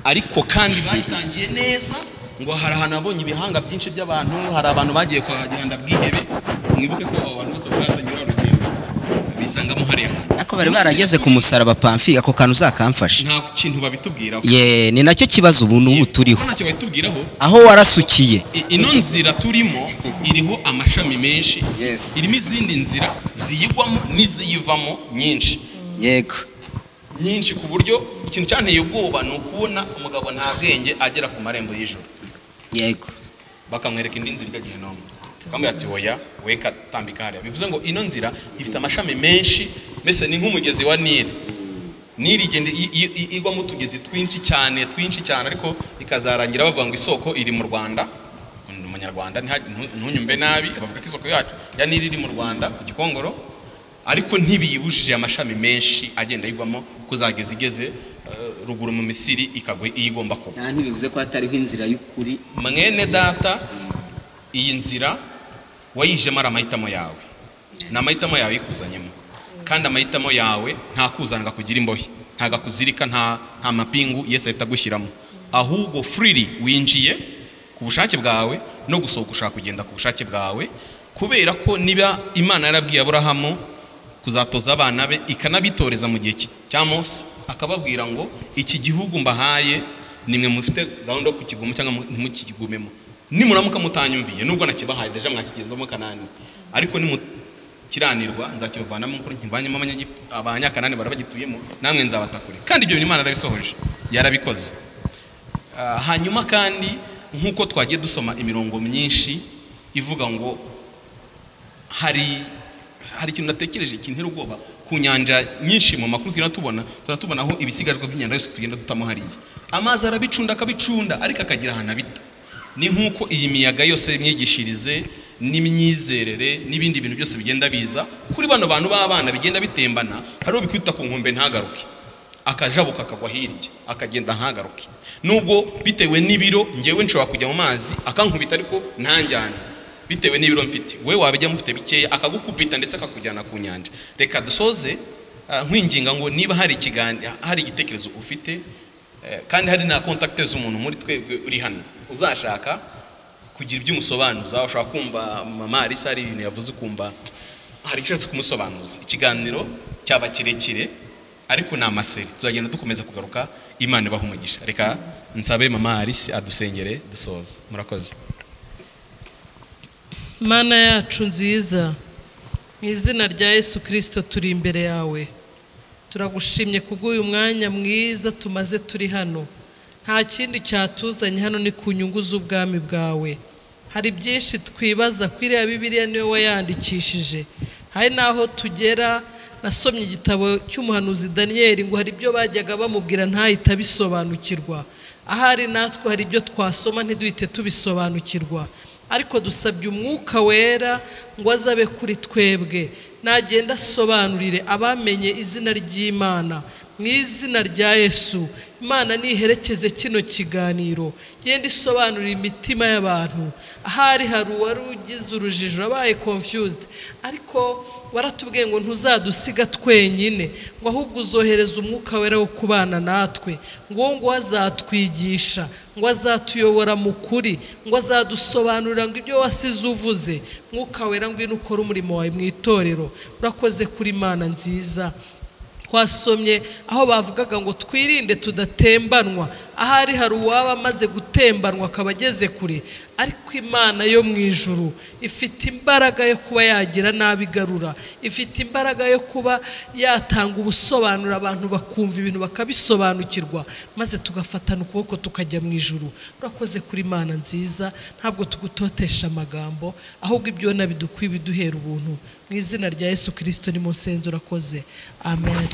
ariko kandi bayitangiye neza ngo hari ahantu abonye ibihanga byinshi by'abantu, hari abantu bagiye kwa gihanda bwihebe. Mwibuke ko abantu bose batanyura urugendo bisangamo hariya. Ako bari barageze ku musaraba Pamfi, ako kantu uzakamfashe. Nta kintu babitubwiraho. Ni nacyo kibazo ubu turiho. Ntacyo babitubwiraho. Aho warasukiye. Ino nzira turimo iriho amashami menshi. Irimo izindi nzira ziyigwamo n'iziyivamo nyinshi. Yego. Nyinshi ku buryo ikintu cyanteye ubwoba ni ukubona umugabo nta bwenge agera ku marembo y'ijoro. Yego. Bakamwereka indi nzira ijya Gehinomu. Kamwe ati oya weka tambika hariya. Bivuze ngo ino nzira ifite amashami menshi, mbese ni nk'umugezi wa Nile. Nile igenda igwa mu tugezi twinshi cyane ariko ikazarangira bavuga ngo isoko iri mu Rwanda. Umunyarwanda ntunyumve nabi, bavuga ko isoko yacu ya Nile iri mu Rwanda ku Gikongoro, ariko ntibiyibujije amashami menshi agenda yigwamo kuzageza igeze ruguru mu Misiri ikagwe igomba ko. Cyane ntibivuze ko hatariho inzira y'ukuri. Mwene data, iyi nzira wayijemo ari amahitamo yawe. Ni amahitamo yawe ikuzanyemo. Kandi amahitamo yawe nta kuzanga kugira imbohe, nta gakuzirika, nta mapingu Yesu ahita agushyiramo. Ahubwo freely winjiye ku bushake bwawe no gusohoka ushaka kugenda ku bushake bwawe, kubera ko niba Imana yarabwiye Aburahamu kuzatoza abana be ikanabitoreza mu gihe cya Mose, akababwira ngo iki gihugu mbahaye nimwe mufite gahunda yo kukiguma cyangwa ntimukigumemo. Nimuramuka mutanyumviye nubwo nakibahaye deja mwakigezemo Kanani, ariko nimukiranirwa nzakibavanamo kuri nkivanyemo abanyakanani barabagituyemo, namwe nzabatakure. Kandi ibyo Imana yarabisohoje, yarabikoze. Hanyuma kandi nkuko twagiye dusoma imirongo myinshi ivuga ngo hari ikintu natekereje kintera ubwoba ku nyanja nyinshi mu makuru tunatubona aho ibisigajwe by'inyanja yose tugenda dutamo hariya. Amazi arabicunda akabicunda ariko akagira ahantu abita. Ni nkuko iyi miyaga yose imyigishirize n'imyizerere n'ibindi bintu byose bigenda biza kuri bano bantu b'abana bigenda bitembana, hariho bikwita ku nkombe ntagaruke, akajabuka akagwa hirya akagenda ntagaruke. Nubwo bitewe n'ibiro ngewe nshobora kujya mu mazi akankubita ariko ntanjyane, bitewe n'ibiro mfite. We wabijya mufite bikeya akagukubita ndetse akakujyana ku nyanja. Reka dusoze nkwinginga ngo niba hari igitekerezo ufite kandi hari na contacte z'umuntu muri twebwe uri hano uzashaka kugira ibyo umusobanuza, ushaka kumva mama Alisa ari ibintu yavuze kumva hari icyo kumusobanuza, ikiganiro cyaba kirekire ariko na amaseri tuzagenda dukomeza kugaruka. Imana ibaha umugisha. Reka nsabe mama Alisa adusengere dusoza. Murakoze. Mana yacu nziza, mu izina rya Yesu Kristo turi imbere yawe, turagushimye kubw'uyu mwanya mwiza tumaze turi hano. Nta kindi cyatuzanye hano ni ku nyungu z'ubwami bwawe. Hari byinshi twibaza kuri ya Bibiliya niyo wayandikishije. Hari naho tugera, nasomye igitabo cy'umuhanuzi Daniel ngo hari ibyo bajyaga bamubwira ntahita bisobanukirwa. Ahari natwe hari ibyo twasoma ntiduhite tubisobanukirwa, ariko dusabye umwuka wera ngo azabe kuri twebwe, nagenda asobanurire abamenye izina ry'Imana. Mu izina rya Yesu, Imana niherekeze kino kiganiro, genda isobanurira imitima y'abantu. Ahari hari uwari ugize urujijo, abaye confused, ariko waratubwiye ngo ntuzadusiga twenyine, ngo ahubwo uzohereza umwuka wera wo kubana natwe, ngo azatwigisha, ngo azatuyobora mu kuri, ngo azadusobanurira ngo ibyo wasize uvuze. Mwuka wera ngwino ukora umurimo wawe mu itorero. Urakoze kuri Imana nziza. Twasomye aho bavugaga ngo twirinde tudatembanwa. Ahari hari uwaba amaze gutembanwa akaba ageze kure, ariko Imana yo mu ijuru ifite imbaraga yo kuba yagira nabigarura, ifite imbaraga yo kuba yatanga ubusobanuro abantu bakumva ibintu bakabisobanukirwa, maze tugafatana ukuboko tukajya mu ijuru. Urakoze kuri Imana nziza, ntabwo tugutotesha amagambo, ahubwo ibyo nabidukwiye biduhera ubuntu. Mu izina rya Yesu Kristo ni musenzo urakoze. Amen.